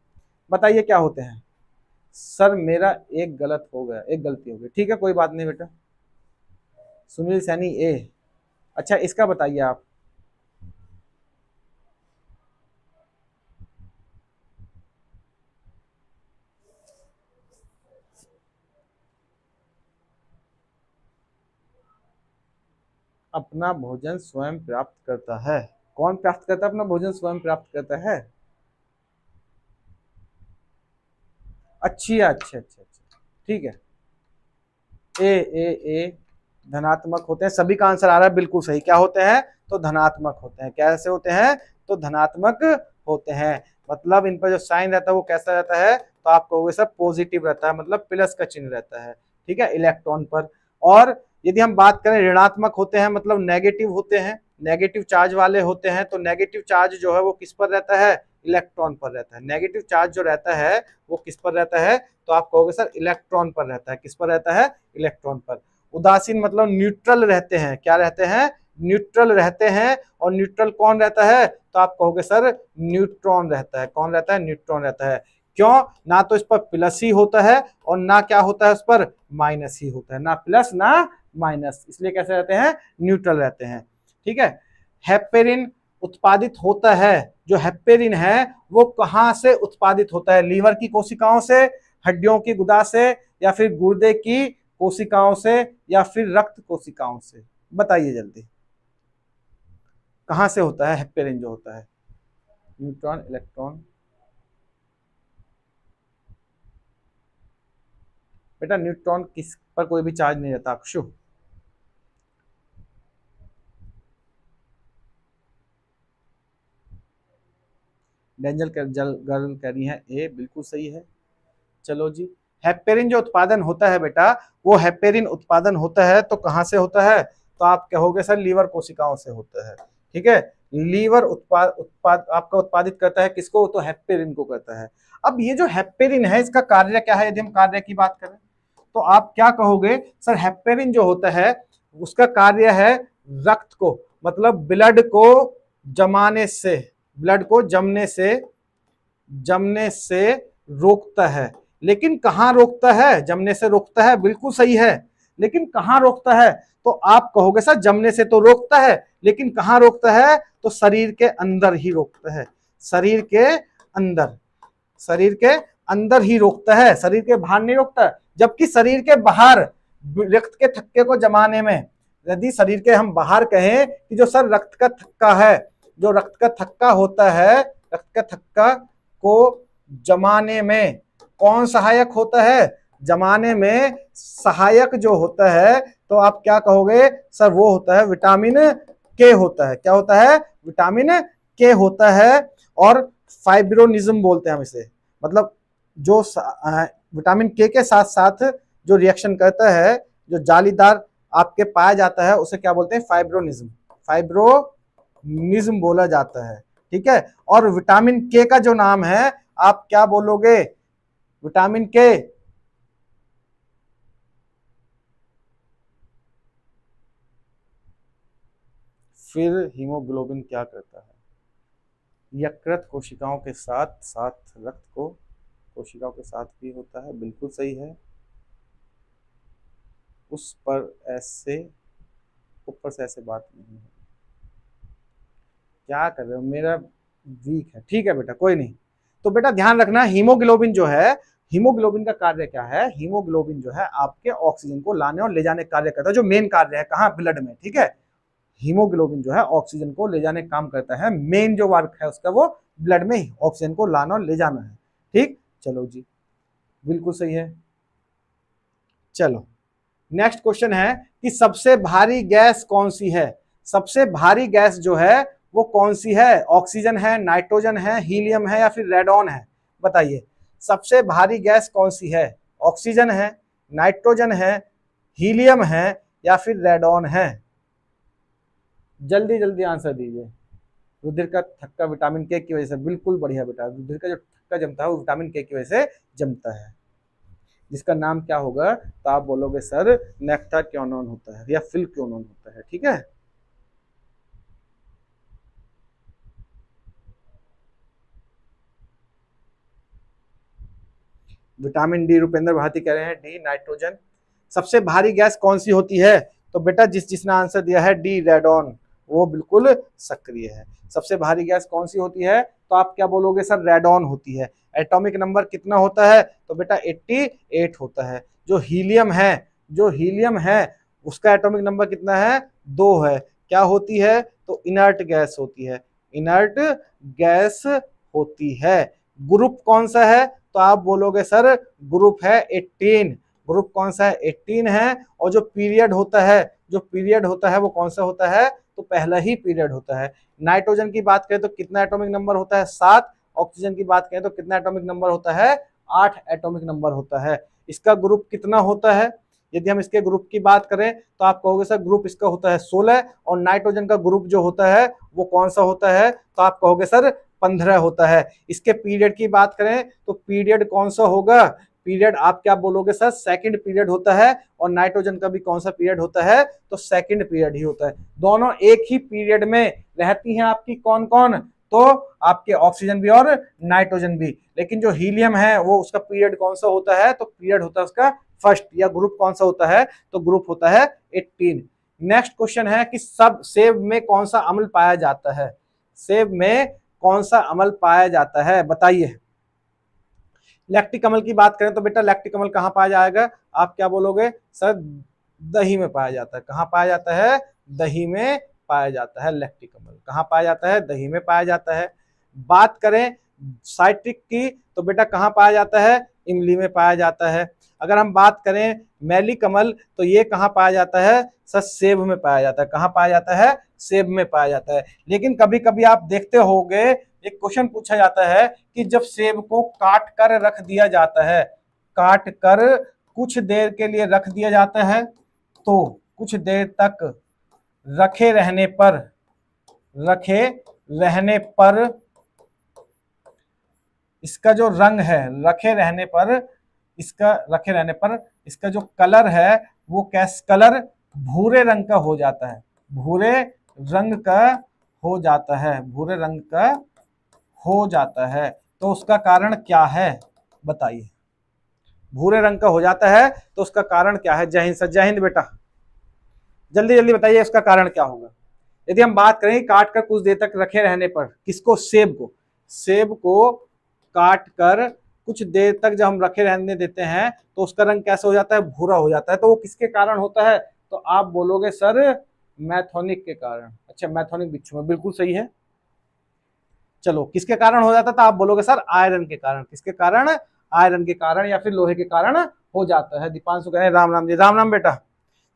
बताइए क्या होते हैं। सर मेरा एक गलत हो गया, एक गलती हो गई। ठीक है कोई बात नहीं बेटा। सुनील सैनी ए। अच्छा इसका बताइए आप। अपना भोजन स्वयं प्राप्त करता है, कौन प्राप्त करता है अपना भोजन स्वयं प्राप्त करता है? अच्छी है, अच्छा अच्छा अच्छा, ठीक है। ए धनात्मक होते हैं, सभी का आंसर आ रहा है बिल्कुल सही। क्या होते हैं, तो धनात्मक होते हैं। कैसे होते हैं, तो धनात्मक होते हैं। मतलब इन पर जो साइन रहता है वो कैसा रहता है, तो आप कहोगे सर पॉजिटिव रहता है, मतलब प्लस का चिन्ह रहता है। ठीक है, इलेक्ट्रॉन पर। और यदि हम बात करें ऋणात्मक होते हैं मतलब नेगेटिव होते हैं, नेगेटिव चार्ज वाले होते हैं, तो नेगेटिव चार्ज जो है वो किस पर रहता है, इलेक्ट्रॉन पर रहता है। नेगेटिव चार्ज जो रहता है वो किस पर रहता है, तो आप कहोगे सर इलेक्ट्रॉन पर रहता है। किस पर रहता है, इलेक्ट्रॉन पर। उदासीन मतलब न्यूट्रल रहते हैं, क्या रहते हैं, न्यूट्रल रहते हैं। और न्यूट्रल कौन रहता है, तो आप कहोगे सर न्यूट्रॉन रहता है। कौन रहता है, न्यूट्रॉन रहता है। क्यों, ना तो इस पर प्लस ही होता है और ना क्या होता है उस पर माइनस ही होता है, ना प्लस ना माइनस, इसलिए कैसे रहते हैं, न्यूट्रल रहते हैं। ठीक है। हेपेरिन उत्पादित होता है, जो हेपेरिन है वो कहां से उत्पादित होता है, लीवर की कोशिकाओं से, हड्डियों की गुदा से, या फिर गुर्दे की कोशिकाओं से, या फिर रक्त कोशिकाओं से, बताइए जल्दी कहां से होता है हेपेरिन जो होता है, न्यूट्रॉन इलेक्ट्रॉन। बेटा न्यूट्रॉन किस पर कोई भी चार्ज नहीं रहता अक्षु। डेंजल गर्ल कह रही है ए, बिल्कुल सही है। चलो जी, हेपेरिन जो उत्पादन होता है बेटा, वो हेपेरिन उत्पादन होता है तो कहां से होता है, तो आप कहोगे सर लीवर कोशिकाओं से होता है। ठीक है, लीवर उत्पाद आपका उत्पादित करता है किसको, तो हेपेरिन को करता है। अब ये जो हेपेरिन है इसका कार्य क्या है, यदि हम कार्य की बात करें तो आप क्या कहोगे, सर हेपेरिन जो होता है उसका कार्य है रक्त को, मतलब ब्लड को जमाने से, ब्लड को जमने से रोकता है। लेकिन कहां रोकता है, जमने से रोकता है, बिल्कुल सही है, लेकिन कहां रोकता है, तो आप कहोगे सर जमने से तो रोकता है, लेकिन कहां रोकता है, तो शरीर के अंदर ही रोकता है, शरीर के अंदर, शरीर के अंदर ही रोकता है, शरीर के बाहर नहीं रोकता। जबकि शरीर के बाहर रक्त के थक्के को जमाने में, यदि शरीर के हम बाहर कहें कि जो सर रक्त का थक्का है, जो रक्त का थक्का होता है, रक्त का थक्का को जमाने में कौन सहायक होता है, जमाने में सहायक जो होता है, तो आप क्या कहोगे सर, वो होता है विटामिन के होता है। क्या होता है, विटामिन के होता है। और फाइब्रोनिज्म बोलते हैं हम इसे, मतलब जो विटामिन के साथ साथ जो रिएक्शन करता है, जो जालीदार आपके पाया जाता है, उसे क्या बोलते हैं, फाइब्रोनिज्म, फाइब्रोनिज्म बोला जाता है। ठीक है, और विटामिन के का जो नाम है आप क्या बोलोगे, विटामिन के, फिर हीमोग्लोबिन क्या करता है, यकृत कोशिकाओं के साथ साथ रक्त को कोशिकाओं के साथ भी होता है, बिल्कुल सही है। उस पर ऐसे ऊपर से ऐसे बात नहीं है, क्या कर रहे हो, मेरा वीक है। ठीक है बेटा, कोई नहीं। तो बेटा ध्यान रखना, हीमोग्लोबिन जो है, हीमोग्लोबिन का कार्य क्या है, हीमोग्लोबिन जो है आपके ऑक्सीजन को लाने और ले जाने का कार्य करता है, जो मेन कार्य है कहाँ, ब्लड में। ठीक है, हीमोग्लोबिन जो है ऑक्सीजन को ले जाने का काम करता है, मेन जो वर्क है उसका वो ब्लड में ऑक्सीजन को लाना और ले जाना है। ठीक, चलो जी, बिल्कुल सही है। चलो नेक्स्ट क्वेश्चन है कि सबसे भारी गैस कौन सी है, सबसे भारी गैस जो है वो कौन सी है, ऑक्सीजन है, नाइट्रोजन है, हीलियम है, या फिर रेडॉन है, बताइए सबसे भारी गैस कौन सी है, ऑक्सीजन है, नाइट्रोजन है, हीलियम है, या फिर रेडॉन है, जल्दी जल्दी आंसर दीजिए। रुधिर का थक्का विटामिन के की वजह से, बिल्कुल बढ़िया बेटा, रुधिर का जो थक्का जमता है वो विटामिन के की वजह से जमता है, जिसका नाम क्या होगा, तो आप बोलोगे सर नेफ्थाक्विनोन होता है या फिलक्विनोन होता है। ठीक है, विटामिन डी, रुपेंद्र भारती कह रहे हैं डी नाइट्रोजन। सबसे भारी गैस कौन सी होती है, तो बेटा जिसने आंसर दिया है डी रेडॉन, वो बिल्कुल सक्रिय है। सबसे भारी गैस कौन सी होती है, तो आप क्या बोलोगे सर, रेडॉन होती है। एटॉमिक नंबर कितना होता है, तो बेटा 88 होता है। जो हीलियम है, जो हीलियम है उसका एटॉमिक नंबर कितना है, 2 है। क्या होती है, तो इनर्ट गैस होती है, इनर्ट गैस होती है। ग्रुप कौन सा है, तो आप बोलोगे सर ग्रुप है 18, ग्रुप कौन सा है, 18 है। और जो पीरियड होता है, जो पीरियड होता है वो कौन सा होता है, तो पहला ही पीरियड होता है। नाइट्रोजन की बात करें तो कितना एटॉमिक नंबर होता है, 7। ऑक्सीजन की बात करें तो कितना एटॉमिक नंबर होता है, 8 एटॉमिक नंबर होता है। इसका ग्रुप कितना होता है, यदि हम इसके ग्रुप की बात करें तो आप कहोगे सर ग्रुप इसका होता है 16 और नाइट्रोजन का ग्रुप जो होता है वो कौन सा होता है, तो आप कहोगे सर 15 होता है। इसके पीरियड की बात करें तो पीरियड कौन सा होगा, पीरियड आप क्या बोलोगे सर सेकंड पीरियड होता है, और नाइट्रोजन का भी कौन सा पीरियड होता है, तो सेकंड पीरियड ही होता है। दोनों एक ही पीरियड में रहती हैं आपकी कौन कौन, तो आपके ऑक्सीजन भी और नाइट्रोजन भी। लेकिन जो हीलियम है वो उसका पीरियड कौन सा होता है, तो पीरियड होता है उसका फर्स्ट, या ग्रुप कौन सा होता है, तो ग्रुप होता है 18। नेक्स्ट क्वेश्चन है कि सब सेब में कौन सा अम्ल पाया जाता है, सेब में कौन सा अम्ल पाया जाता है बताइए। लैक्टिक अम्ल की बात करें तो बेटा लैक्टिक अम्ल कहां पाया जाएगा, आप क्या बोलोगे सर दही में पाया जाता है। कहां पाया जाता है, दही में पाया जाता है। लैक्टिक अम्ल कहां पाया जाता है, दही में पाया जाता है। बात करें साइट्रिक की तो बेटा कहां पाया जाता है, इमली में पाया जाता है। अगर हम बात करें मैलिक अम्ल तो ये कहां पाया जाता है, सर सेब में पाया जाता है। कहां पाया जाता है, सेब में पाया जाता है। लेकिन कभी कभी आप देखते होंगे एक क्वेश्चन पूछा जाता है कि जब सेब को काट कर रख दिया जाता है, काट कर कुछ देर के लिए रख दिया जाता है, तो कुछ देर तक रखे रहने पर इसका जो रंग है, रखे रहने पर इसका जो कलर है वो कैस कलर भूरे रंग का हो जाता है, भूरे रंग का हो जाता है, भूरे रंग का हो जाता है। तो उसका कारण क्या है बताइए, भूरे रंग का हो जाता है तो उसका कारण क्या है। जय हिंद सर, जय हिंद बेटा, जल्दी जल्दी बताइए उसका कारण क्या होगा। यदि हम बात करें काट कर कुछ देर तक रखे रहने पर, किसको, सेब को काट कर कुछ देर तक जब हम रखे रहने देते हैं तो उसका रंग कैसा हो जाता है, भूरा हो जाता है। तो वो किसके कारण होता है, तो आप बोलोगे सर मैथोनिक के कारण। अच्छा मैथोनिक बिच्छू में, बिल्कुल सही है। चलो किसके कारण हो जाता था, आप बोलोगे सर आयरन के कारण। किसके कारण, आयरन के कारण या फिर लोहे के कारण हो जाता है। दीपांशु कह रहे हैं राम राम जी, राम राम बेटा।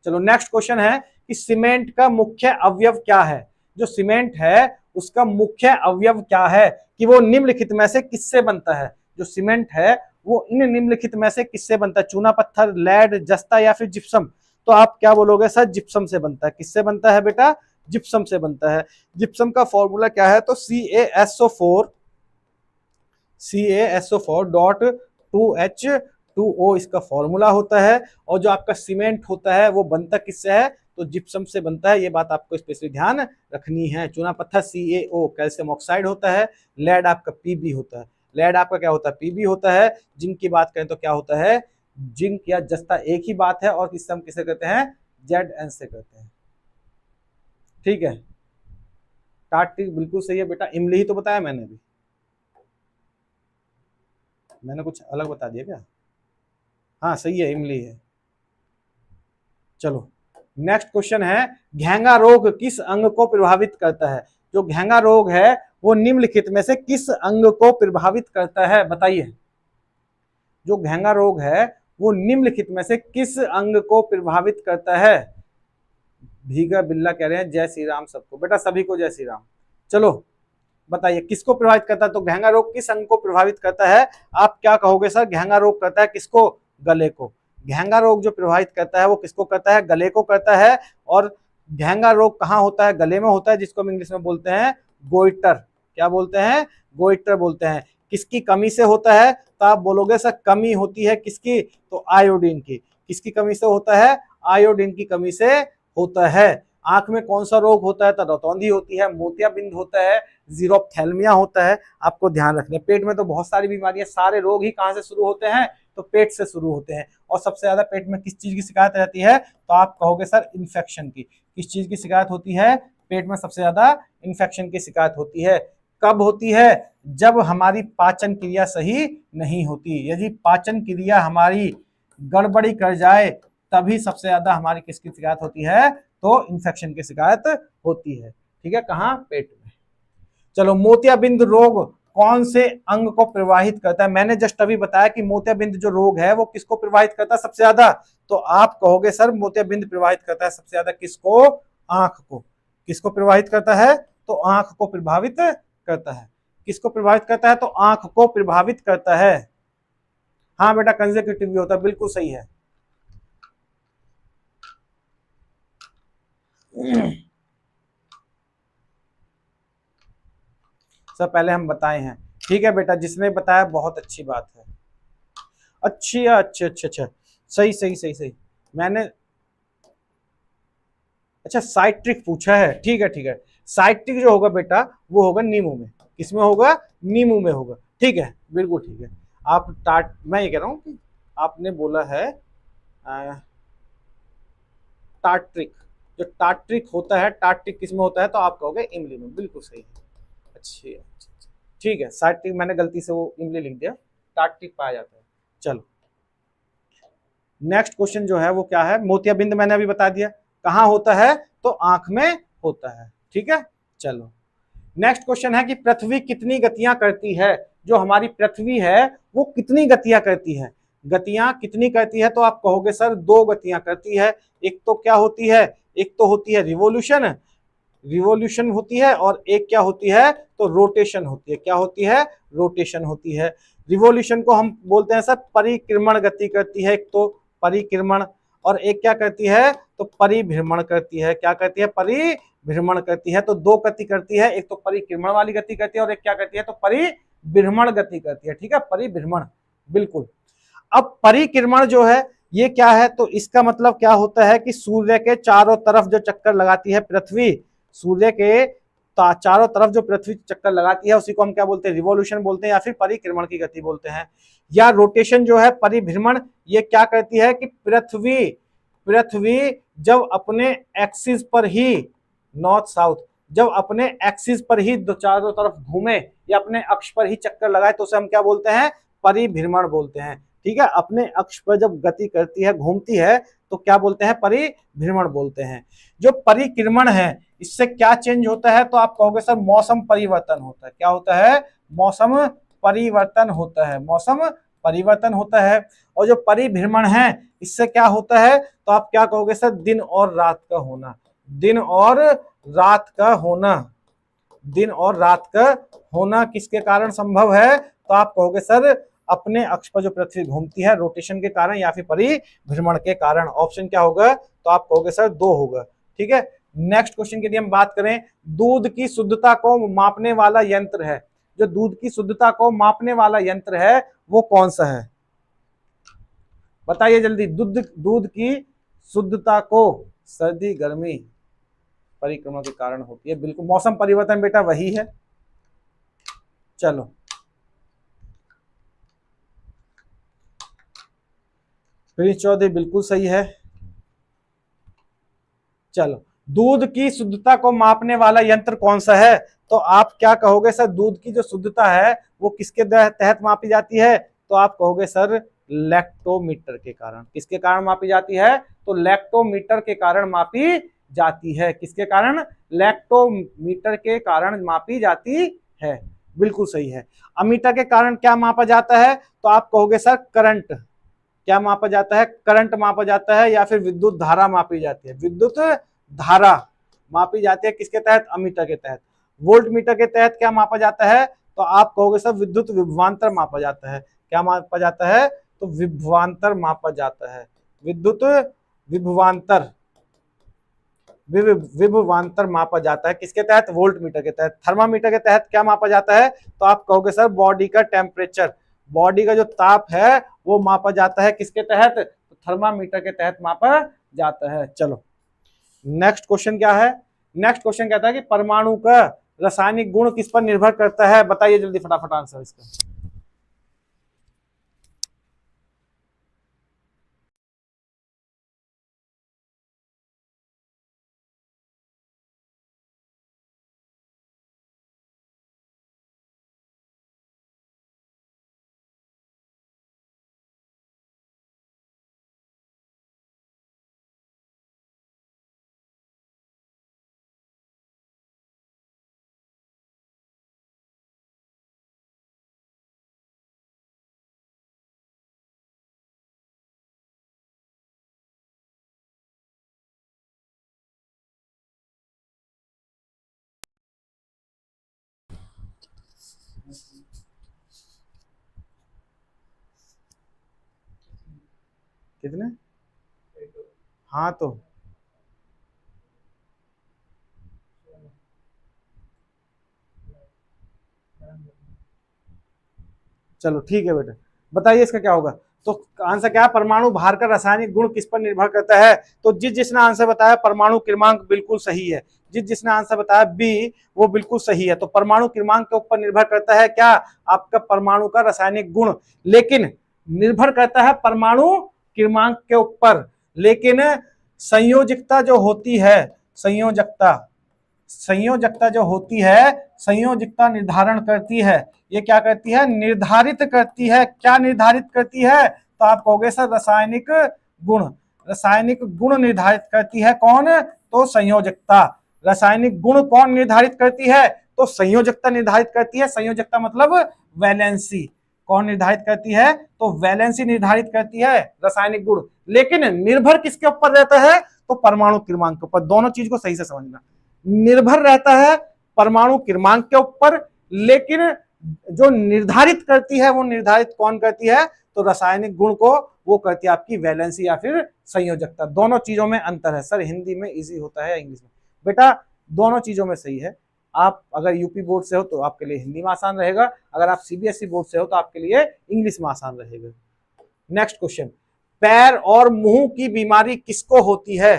चलो नेक्स्ट क्वेश्चन है कि सीमेंट का मुख्य अवयव क्या है। जो सीमेंट है उसका मुख्य अवयव क्या है, कि वो निम्नलिखित में से किससे बनता है। जो सीमेंट है वो इन निम्नलिखित में से किससे बनता है, चूना पत्थर, लेड, जस्ता या फिर जिप्सम। तो आप क्या बोलोगे सर जिप्सम से बनता है। किससे बनता है बेटा, जिप्सम से बनता है। जिप्सम का फॉर्मूला क्या है, तो CaSO4.2H2O इसका फॉर्मूला होता है। और जो आपका सीमेंट होता है वो बनता किससे है, तो जिप्सम से बनता है। ये बात आपको स्पेशली ध्यान रखनी है। चूना पत्थर CaO कैल्शियम ऑक्साइड होता है। लेड आपका Pb होता है। लेड आपका क्या होता है, Pb होता है। जिंक की बात करें तो क्या होता है, जिंक या जस्ता एक ही बात है, और किससे हम किसे कहते हैं, Zn से कहते हैं। ठीक है, टार्टिक बिल्कुल सही है बेटा। इमली ही तो बताया मैंने भी, मैंने कुछ अलग बता दिया क्या, हाँ सही है, इमली है। चलो नेक्स्ट क्वेश्चन है, घेंगा रोग किस अंग को प्रभावित करता है। जो घेंगा रोग है वो निम्नलिखित में से किस अंग को प्रभावित करता है बताइए। जो घेंगा रोग है वो निम्नलिखित में से किस अंग को प्रभावित करता है। भीगा बिल्ला कह रहे हैं जय श्री राम सबको, बेटा सभी को जय श्री राम। चलो बताइए किसको प्रभावित करता है, तो घेंगा रोग किस अंग को प्रभावित करता है। आप क्या कहोगे सर, घेंगा रोग करता है किसको, गले को। घेंगा रोग जो प्रभावित करता है वो किसको करता है, गले को करता है। और घेंगा रोग कहाँ होता है, गले में होता है, जिसको हम इंग्लिश में बोलते हैं गोइटर। क्या बोलते हैं, गोइटर बोलते हैं। किसकी कमी से होता है, तो आप बोलोगे सर कमी होती है किसकी, तो आयोडीन की। किसकी कमी से होता है, आयोडीन की कमी से होता है। आंख में कौन सा रोग होता है, तो रतौंधी होती है, मोतियाबिंद होता है, जीरोप्थेल्मिया होता है। आपको ध्यान रखना है, पेट में तो बहुत सारी बीमारियां, सारे रोग ही कहां से शुरू होते हैं, तो पेट से शुरू होते हैं। और सबसे ज्यादा पेट में किस चीज की शिकायत रहती है, तो आप कहोगे सर इन्फेक्शन की। किस चीज की शिकायत होती है, पेट में सबसे ज्यादा इन्फेक्शन की शिकायत होती है। कब होती है, जब हमारी पाचन क्रिया सही नहीं होती। यदि पाचन क्रिया हमारी गड़बड़ी कर जाए तभी सबसे ज्यादा हमारी किसकी शिकायत होती है, तो इन्फेक्शन की शिकायत होती है। ठीक है, कहां, पेट में। चलो मोतियाबिंद रोग कौन से अंग को प्रवाहित करता है। मैंने जस्ट अभी बताया कि मोतियाबिंद जो रोग है वो किसको प्रवाहित करता है सबसे ज्यादा, तो आप कहोगे सर मोतियाबिंद प्रवाहित करता है सबसे ज्यादा किसको, आंख को। किसको प्रवाहित करता है, तो आंख को प्रभावित करता है। किसको प्रभावित करता है, तो आंख को प्रभावित करता है। हाँ बेटा कंजेक्यूटिव भी होता है, बिल्कुल सही है। सर पहले हम बताए हैं। ठीक है बेटा, जिसने बताया बहुत अच्छी बात है। अच्छी, अच्छा अच्छा अच्छा, सही सही सही सही। मैंने, अच्छा साइट्रिक पूछा है, ठीक है ठीक है। साइट्रिक जो होगा बेटा वो होगा नींबू में। किसमें होगा? नींबू में होगा। ठीक है, बिल्कुल ठीक है। आप टाट, मैं ये कह रहा हूँ कि आपने बोला है टार्ट्रिक। जो टार्ट्रिक होता है, टार्ट्रिक किसमें होता है? तो आप कहोगे इमली में, बिल्कुल सही है। अच्छी अच्छा अच्छा। ठीक है, साइट्रिक मैंने गलती से वो इमली लिख दिया, टार्ट्रिक पाया जाता है। चलो नेक्स्ट क्वेश्चन जो है वो क्या है? मोतियाबिंद मैंने अभी बता दिया कहाँ होता है, तो आंख में होता है। ठीक है, चलो नेक्स्ट क्वेश्चन है कि पृथ्वी कितनी गतियां करती है? जो हमारी पृथ्वी है वो कितनी गतियां करती है? गतियां कितनी करती है? तो आप कहोगे सर दो गतियां करती है। एक तो क्या होती है? एक तो होती है रिवोल्यूशन, रिवोल्यूशन होती है, और एक क्या होती है? तो रोटेशन होती है। क्या होती है? रोटेशन होती है। रिवोल्यूशन को हम बोलते हैं सर परिक्रमण गति करती है, एक तो परिक्रमण, और एक क्या करती है? तो परिभ्रमण करती है। क्या करती है? परिभ्रमण करती है। तो दो गति करती है, एक तो परिक्रमण वाली गति करती है और एक क्या करती है? तो परिभ्रमण गति करती है। ठीक है, परिभ्रमण, बिल्कुल। अब परिक्रमण जो है ये क्या है? तो इसका मतलब क्या होता है कि सूर्य के चारों तरफ जो चक्कर लगाती है पृथ्वी, सूर्य के चारों तरफ जो पृथ्वी चक्कर लगाती है उसी को हम क्या बोलते हैं? रिवॉल्यूशन बोलते हैं, या फिर परिक्रमण की गति बोलते हैं। या रोटेशन जो है, परिभ्रमण, ये क्या करती है कि पृथ्वी पृथ्वी जब अपने एक्सिस पर ही, नॉर्थ साउथ, जब अपने एक्सिस पर ही चारों तरफ घूमे या अपने अक्ष पर ही चक्कर लगाए तो उसे हम क्या बोलते हैं? परिभ्रमण बोलते हैं। ठीक है, अपने अक्ष पर जब गति करती है, घूमती है, तो क्या बोलते हैं? परिभ्रमण बोलते हैं। जो परिक्रमण है इससे क्या चेंज होता है? तो आप कहोगे सर मौसम परिवर्तन होता है। क्या होता है? मौसम परिवर्तन होता है, मौसम परिवर्तन होता है। और जो परिभ्रमण है इससे क्या होता है? तो आप क्या कहोगे सर? दिन और रात का होना, दिन और रात का होना, दिन और रात का होना किसके कारण संभव है? तो आप कहोगे सर अपने अक्ष पर जो पृथ्वी घूमती है, रोटेशन के कारण या फिर परिभ्रमण के कारण। ऑप्शन क्या होगा? तो आप कहोगे सर दो होगा। ठीक है, नेक्स्ट क्वेश्चन के लिए हम बात करें, दूध की शुद्धता को मापने वाला यंत्र है, जो दूध की शुद्धता को मापने वाला यंत्र है वो कौन सा है? बताइए जल्दी। दूध दूध की शुद्धता को, सर्दी गर्मी परिक्रमण के कारण होती है, बिल्कुल मौसम परिवर्तन बेटा वही है। चलो प्रिंस चौधरी बिल्कुल सही है। चलो, दूध की शुद्धता को मापने वाला यंत्र कौन सा है? तो आप क्या कहोगे सर? दूध की जो शुद्धता है वो किसके तहत मापी जाती है? तो आप कहोगे सर लैक्टोमीटर के कारण। किसके कारण मापी जाती है? तो लैक्टोमीटर के कारण मापी जाती है। किसके कारण? लैक्टोमीटर के कारण मापी जाती है, बिल्कुल सही है। अमीटर के कारण क्या मापा जाता है? तो आप कहोगे सर करंट। क्या मापा जाता है? करंट मापा जाता है, या फिर विद्युत धारा मापी जाती है। विद्युत धारा मापी जाती है किसके तहत? अमीटर के तहत। वोल्ट मीटर के तहत क्या मापा जाता है? तो आप कहोगे सर विद्युत विभवांतर मापा जाता है। क्या मापा जाता है? तो विभवांतर मापा जाता है, विद्युत विभवांतर, विभवांतर मापा जाता है किसके तहत? वोल्ट मीटर के तहत। थर्मामीटर के तहत क्या मापा जाता है? तो आप कहोगे सर बॉडी का टेम्परेचर, बॉडी का जो ताप है वो मापा जाता है किसके तहत? तो थर्मामीटर के तहत मापा जाता है। चलो नेक्स्ट क्वेश्चन क्या है? नेक्स्ट क्वेश्चन कहता है कि परमाणु का रासायनिक गुण किस पर निर्भर करता है? बताइए जल्दी फटाफट आंसर इसका। कितने? हाँ तो चलो ठीक है बेटा, बताइए इसका क्या होगा। तो आंसर क्या है, परमाणु भार का रासायनिक गुण किस पर निर्भर करता है। तो जिसने आंसर बताया परमाणु क्रमांक बिल्कुल सही है, जिसने आंसर बताया बी वो बिल्कुल सही है। तो परमाणु क्रमांक के ऊपर निर्भर करता है क्या, आपका परमाणु का रासायनिक गुण, लेकिन निर्भर करता है परमाणु क्रमांक के ऊपर, लेकिन संयोजकता जो होती है, संयोजकता जो होती है, संयोजकता निर्धारण करती है, ये क्या करती है, निर्धारित करती है। क्या निर्धारित करती है, तो आप कहोगे सर रासायनिक गुण, रासायनिक गुण निर्धारित करती है कौन, तो संयोजकता। रासायनिक गुण कौन निर्धारित करती है, तो संयोजकता निर्धारित करती है। संयोजकता मतलब वैलेंसी, कौन निर्धारित करती है, तो वैलेंसी निर्धारित करती है रासायनिक गुण, लेकिन निर्भर किसके ऊपर रहता है, तो परमाणु क्रमांक के ऊपर। दोनों चीज को सही से समझना, निर्भर रहता है परमाणु क्रमांक के ऊपर, लेकिन जो निर्धारित करती है वो निर्धारित कौन करती है, तो रासायनिक गुण को वो करती है आपकी वैलेंसी या फिर संयोजकता। दोनों चीजों में अंतर है सर, हिंदी में इजी होता है या इंग्लिश में, बेटा दोनों चीजों में सही है। आप अगर यूपी बोर्ड से हो तो आपके लिए हिंदी में आसान रहेगा, अगर आप सीबीएसई बोर्ड से हो तो आपके लिए इंग्लिश में आसान रहेगा। नेक्स्ट क्वेश्चन, पैर और मुंह की बीमारी किसको होती है,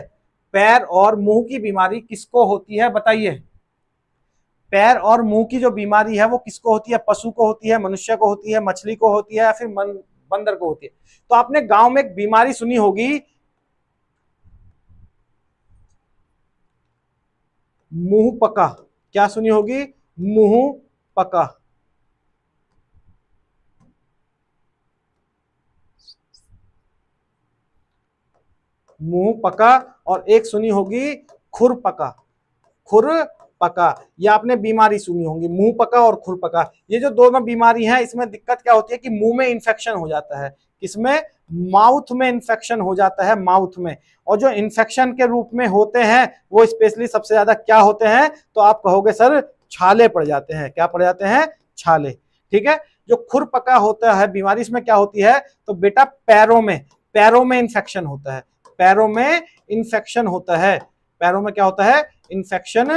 पैर और मुंह की बीमारी किसको होती है, बताइए। पैर और मुंह की जो बीमारी है वो किसको होती है, पशु को होती है, मनुष्य को होती है, मछली को होती है, या फिर बंदर को होती है। तो आपने गांव में एक बीमारी सुनी होगी, मुंह पका, क्या सुनी होगी, मुंह पका। मुंह पका, और एक सुनी होगी खुर पका, खुर पका। ये आपने बीमारी सुनी होगी, मुंह पका और खुर पका। ये जो दोनों बीमारी हैं इसमें दिक्कत क्या होती है कि मुंह में इंफेक्शन हो जाता है, किसमें, माउथ में इंफेक्शन हो जाता है, माउथ में। और जो इंफेक्शन के रूप में होते हैं वो स्पेशली सबसे ज्यादा क्या होते हैं, तो आप कहोगे सर छाले पड़ जाते हैं, क्या पड़ जाते हैं, छाले। ठीक है, जो खुर पका होता है बीमारी, इसमें क्या होती है, तो बेटा पैरों में इंफेक्शन होता है, पैरों में इंफेक्शन होता है, पैरों में क्या होता है, इंफेक्शन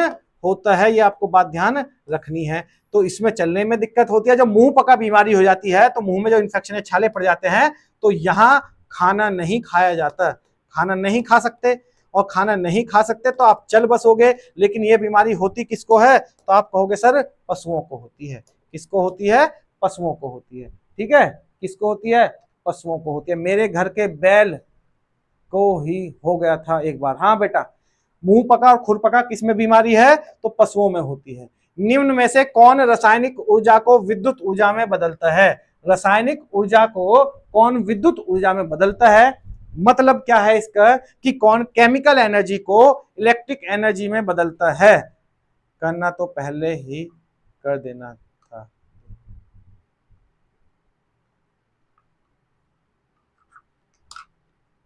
होता है, ये आपको बात ध्यान रखनी है। तो इसमें चलने में दिक्कत होती है। जब मुंह पका बीमारी हो जाती है तो मुंह में जो इंफेक्शन है, छाले पड़ जाते हैं, तो यहां खाना नहीं खाया जाता, खाना नहीं खा सकते, और खाना नहीं खा सकते तो आप चल बसोगे। लेकिन ये बीमारी होती किसको है, तो आप कहोगे सर पशुओं को होती है, किसको होती है, पशुओं को होती है। ठीक है, किसको होती है, पशुओं को होती है। मेरे घर के बैल को ही हो गया था एक बार। हाँ बेटा, मुंह पका और खुर पका किस में बीमारी है, तो पशुओं में होती है। निम्न में से कौन रासायनिक ऊर्जा को विद्युत ऊर्जा में बदलता है, रासायनिक ऊर्जा को कौन विद्युत ऊर्जा में बदलता है, मतलब क्या है इसका, कि कौन केमिकल एनर्जी को इलेक्ट्रिक एनर्जी में बदलता है। करना तो पहले ही कर देना था,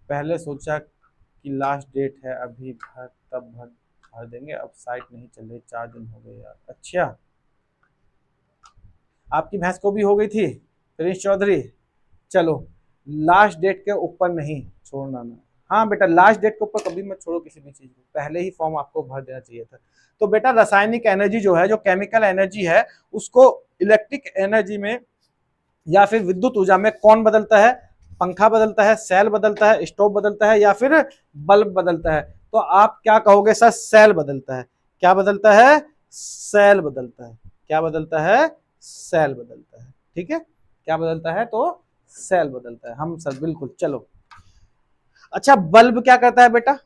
पहले सोचा कि लास्ट डेट है अभी भर, तब भर देंगे, अब साइट नहीं चल रही, 4 दिन हो गए यार। अच्छा, आपकी भैंस को भी हो गई थी प्रिंस चौधरी, चलो लास्ट डेट के ऊपर नहीं छोड़ना ना। हाँ बेटा, लास्ट डेट के ऊपर कभी मत छोड़ो किसी भी चीज को, पहले ही फॉर्म आपको भर देना चाहिए था। तो बेटा रासायनिक एनर्जी जो है, जो केमिकल एनर्जी है, उसको इलेक्ट्रिक एनर्जी में या फिर विद्युत ऊर्जा में कौन बदलता है, पंखा बदलता है, सेल बदलता है, स्टोव बदलता है, या फिर बल्ब बदलता है। तो आप क्या कहोगे सर, सेल बदलता है। क्या बदलता है, सेल बदलता है। क्या बदलता है, सेल बदलता है। ठीक है, क्या बदलता है, तो सेल बदलता है। हम सर बिल्कुल, चलो। अच्छा, बल्ब क्या करता है बेटा,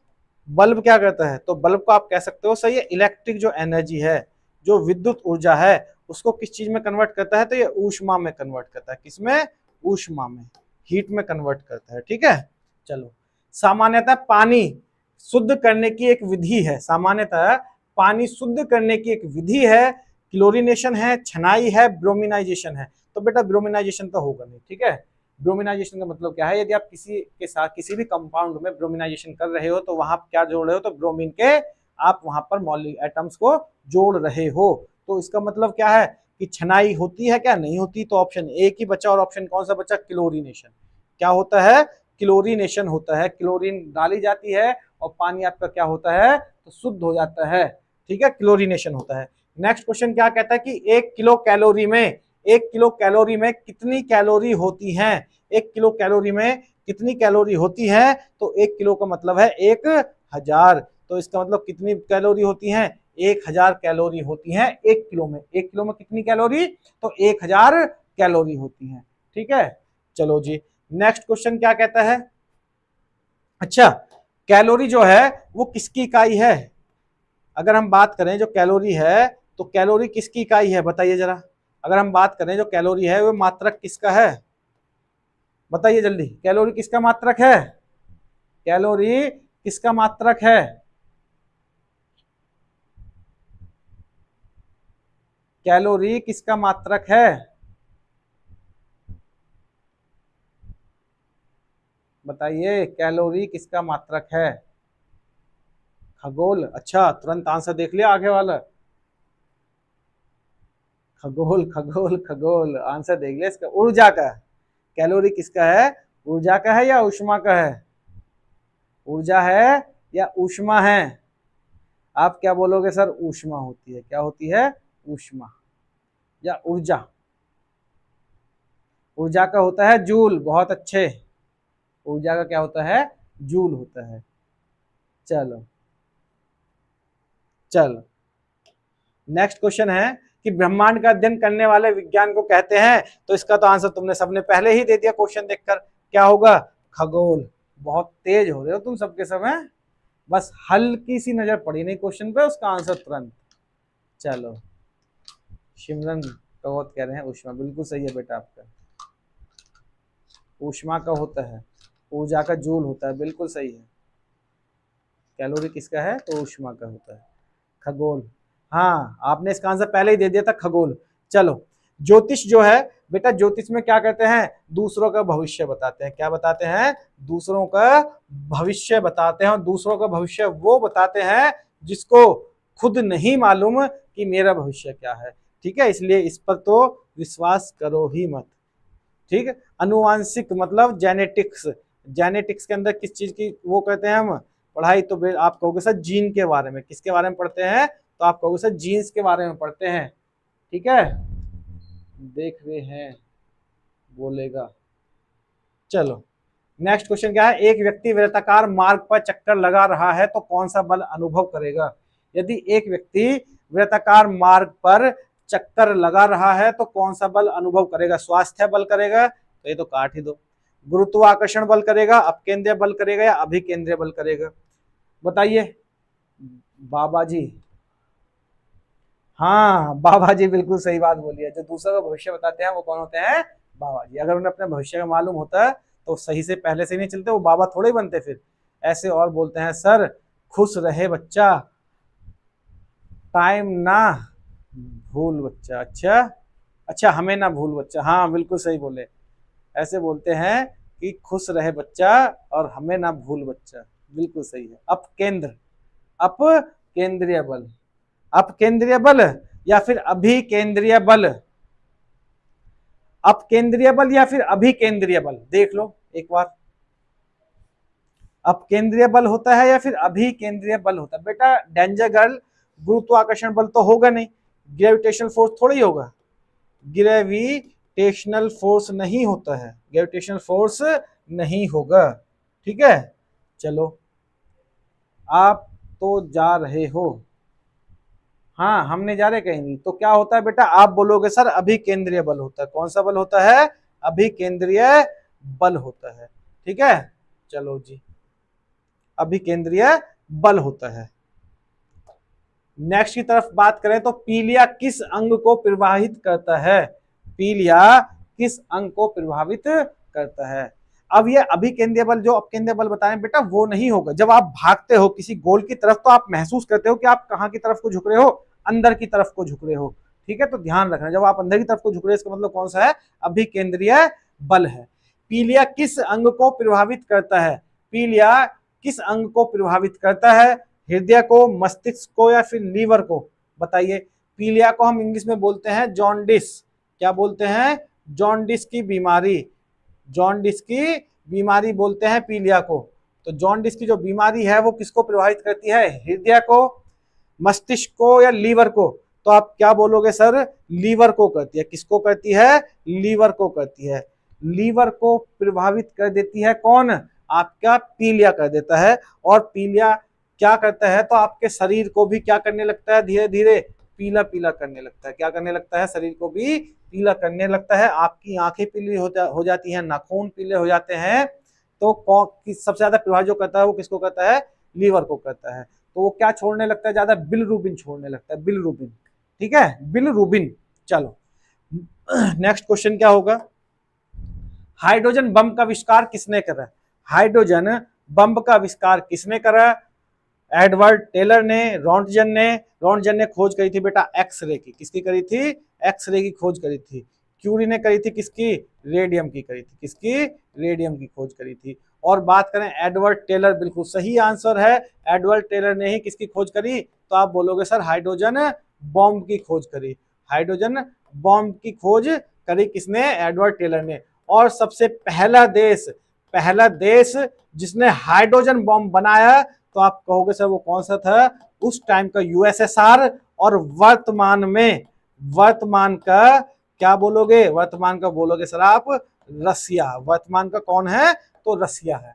बल्ब क्या करता है, तो बल्ब को आप कह सकते हो सही है, इलेक्ट्रिक जो एनर्जी है, जो विद्युत ऊर्जा है, उसको किस चीज में कन्वर्ट करता है, तो ये ऊष्मा में कन्वर्ट करता है। किसमें, ऊष्मा में, हीट में कन्वर्ट करता है। ठीक है, चलो। सामान्यतः पानी शुद्ध करने की एक विधि है, सामान्यतः पानी शुद्ध करने की एक विधि है, क्लोरीनेशन है, छनाई है, ब्रोमिनाइजेशन है। तो बेटा ब्रोमिनाइजेशन तो होगा नहीं। ठीक है, ब्रोमिनाइजेशन का मतलब क्या है, यदि आप किसी के साथ किसी भी कंपाउंड में ब्रोमिनाइजेशन कर रहे हो तो वहां क्या जोड़ रहे हो, तो ब्रोमीन के आप वहां पर मौलिक एटम्स को जोड़ रहे हो। तो इसका मतलब क्या है कि छनाई होती है क्या, नहीं होती। तो ऑप्शन एक ही बचा, और ऑप्शन कौन सा बचा, क्लोरीनेशन। क्या होता है, क्लोरीनेशन होता है, क्लोरीन डाली जाती है और पानी आपका क्या होता है, तो शुद्ध हो जाता है। ठीक है, क्लोरीनेशन होता है। नेक्स्ट क्वेश्चन क्या कहता है कि 1 किलो कैलोरी में 1 किलो कैलोरी में कितनी कैलोरी होती हैं? 1 किलो कैलोरी में कितनी कैलोरी होती है? तो 1 किलो का मतलब है 1000, तो इसका मतलब कितनी कैलोरी होती हैं? 1000 कैलोरी होती हैं 1 किलो में। 1 किलो में कितनी कैलोरी? तो 1000 कैलोरी होती हैं। ठीक है, चलो जी नेक्स्ट क्वेश्चन क्या कहता है? अच्छा, कैलोरी जो है वो किसकी इकाई है? अगर हम बात करें जो कैलोरी है, तो कैलोरी किसकी इकाई है बताइए जरा। अगर हम बात करें जो कैलोरी है वो मात्रक किसका है? बताइए जल्दी, कैलोरी किसका मात्रक है? कैलोरी किसका मात्रक है? कैलोरी किसका मात्रक है? बताइए, कैलोरी किसका मात्रक है? खगोल, अच्छा तुरंत आंसर देख लिया आगे वाला। खगोल खगोल खगोल, आंसर देख लिया इसका, ऊर्जा का। कैलोरी किसका है? ऊर्जा का है या ऊष्मा का है? ऊर्जा है या ऊष्मा है? आप क्या बोलोगे सर? ऊष्मा होती है। क्या होती है? ऊष्मा या ऊर्जा। ऊर्जा का होता है जूल, बहुत अच्छे। ऊर्जा का क्या होता है? जूल होता है। चलो चलो नेक्स्ट क्वेश्चन है कि ब्रह्मांड का अध्ययन करने वाले विज्ञान को कहते हैं, तो इसका तो आंसर तुमने सबने पहले ही दे दिया क्वेश्चन देखकर, क्या होगा? खगोल। बहुत तेज हो रहे हो तुम सबके सब हैं, बस हल्की सी नजर पड़ी नहीं क्वेश्चन पे, उसका आंसर तुरंत। चलो, सिमरन कौत कह रहे हैं ऊष्मा, बिल्कुल सही है बेटा आपका। ऊष्मा का होता है, ऊर्जा का जूल होता है, बिल्कुल सही है। कैलोरी किसका है? तो ऊष्मा का होता है। खगोल, हाँ आपने इसका आंसर पहले ही दे दिया था, खगोल। चलो, ज्योतिष जो है बेटा, ज्योतिष में क्या कहते हैं? दूसरों का भविष्य बताते हैं। क्या बताते हैं? दूसरों का भविष्य बताते हैं। और दूसरों का भविष्य वो बताते हैं जिसको खुद नहीं मालूम कि मेरा भविष्य क्या है। ठीक है, इसलिए इस पर तो विश्वास करो ही मत। ठीक है, अनुवांशिक मतलब जेनेटिक्स। जेनेटिक्स के अंदर किस चीज की वो कहते हैं हम पढ़ाई? तो आप कहोगे सर जीन के बारे में। किसके बारे में पढ़ते हैं? तो आप कहोगे सर जीन्स के बारे में पढ़ते हैं। ठीक है, देख रहे हैं बोलेगा। चलो नेक्स्ट क्वेश्चन क्या है? एक व्यक्ति वृत्ताकार मार्ग पर चक्कर लगा रहा है तो कौन सा बल अनुभव करेगा? यदि एक व्यक्ति वृत्ताकार मार्ग पर चक्कर लगा रहा है तो कौन सा बल अनुभव करेगा? स्वास्थ्य बल करेगा? तो ये तो काट ही दो। गुरुत्वाकर्षण बल करेगा, अपकेंद्रीय बल करेगा या अभिकेंद्रीय बल करेगा? बताइए बाबा जी। हाँ बाबा जी बिल्कुल सही बात बोली है। जो दूसरा का भविष्य बताते हैं वो कौन होते हैं? बाबा जी। अगर उन्हें अपने भविष्य का मालूम होता है तो सही से पहले से नहीं चलते, वो बाबा थोड़े ही बनते फिर। ऐसे और बोलते हैं सर, खुश रहे बच्चा, टाइम ना भूल बच्चा। अच्छा अच्छा, हमें ना भूल बच्चा, हाँ बिल्कुल सही बोले। ऐसे बोलते हैं कि खुश रहे बच्चा और हमें ना भूल बच्चा, बिल्कुल सही है। अप केंद्र, अप केंद्रीय बल, अप केंद्रीय बल या फिर अभिकेंद्रीय बल? अप केंद्रीय बल या फिर अभिकेंद्रीय बल? देख लो एक बार, अप केंद्रीय बल होता है या फिर अभिकेंद्रीय बल होता है? बेटा डेंजर गर्ल, गुरुत्वाकर्षण बल तो होगा नहीं, ग्रेविटेशनल फोर्स थोड़ी होगा। ग्रेविटेशनल फोर्स नहीं होता है, ग्रेविटेशनल फोर्स नहीं होगा। ठीक है, चलो आप तो जा रहे हो, हाँ हम नहीं जा रहे कहीं नहीं। तो क्या होता है बेटा? आप बोलोगे सर अभिकेंद्रीय बल होता है। कौन सा बल होता है? अभिकेंद्रीय बल होता है। ठीक है, चलो जी, अभिकेंद्रीय बल होता है। नेक्स्ट की तरफ बात करें तो पीलिया किस अंग को प्रवाहित करता है? पीलिया किस अंग को प्रभावित करता है? अब ये अभिकेंद्रीय बल जो अपकेंद्रीय बल बताएं बेटा वो नहीं होगा। जब आप भागते हो किसी गोल की तरफ तो आप महसूस करते हो कि आप कहां की तरफ को झुक रहे हो? अंदर की तरफ को झुक रहे हो। ठीक है, तो ध्यान रखना, जब आप अंदर की तरफ को झुक रहे हो इसका मतलब कौन सा है? अभिकेंद्रीय बल है। पीलिया किस अंग को प्रभावित करता है? पीलिया किस अंग को प्रभावित करता है? हृदय को, मस्तिष्क को या फिर लीवर को? बताइए। पीलिया को हम इंग्लिश में बोलते हैं जॉन्डिस। क्या बोलते हैं? जॉन्डिस की बीमारी। जॉन्डिस की बीमारी बोलते हैं पीलिया को। तो जॉन्डिस की जो बीमारी है वो किसको प्रभावित करती है? हृदय को, मस्तिष्क को या लीवर को? तो आप क्या बोलोगे सर? लीवर को करती है। किसको करती है? लीवर को करती है। लीवर को प्रभावित कर देती है कौन? आपका पीलिया कर देता है। और पीलिया क्या करता है? तो आपके शरीर को भी क्या करने लगता है? धीरे धीरे पीला पीला करने लगता है। क्या करने लगता है? शरीर को भी पीला करने लगता है। आपकी आंखें पीली हो जाती हैं, नाखून पीले हो जाते हैं। तो सबसे ज्यादा प्रभाव जो करता है वो किसको करता है? लीवर को करता है। तो वो क्या छोड़ने लगता है? ज्यादा बिलरुबिन छोड़ने लगता है, बिलरुबिन। ठीक है, बिलरुबिन। चलो नेक्स्ट क्वेश्चन क्या होगा? हाइड्रोजन बम का आविष्कार किसने करा? हाइड्रोजन बम का आविष्कार किसने करा? एडवर्ड टेलर ने, रॉन्टजन ने खोज करी थी बेटा एक्सरे की। किसकी करी थी? एक्सरे की खोज करी थी। क्यूरी ने करी थी किसकी? रेडियम की करी थी। किसकी? रेडियम की खोज करी थी। और बात करें एडवर्ड टेलर, बिल्कुल सही आंसर है, एडवर्ड टेलर ने ही किसकी खोज करी? तो आप बोलोगे सर हाइड्रोजन बॉम्ब की खोज करी। हाइड्रोजन बॉम्ब की खोज करी किसने? एडवर्ड टेलर ने। और सबसे पहला देश जिसने हाइड्रोजन बॉम्ब बनाया, तो आप कहोगे सर वो कौन सा था? उस टाइम का यूएसएसआर। और वर्तमान का क्या बोलोगे? वर्तमान का बोलोगे सर आप रसिया। वर्तमान का कौन है? तो रसिया है।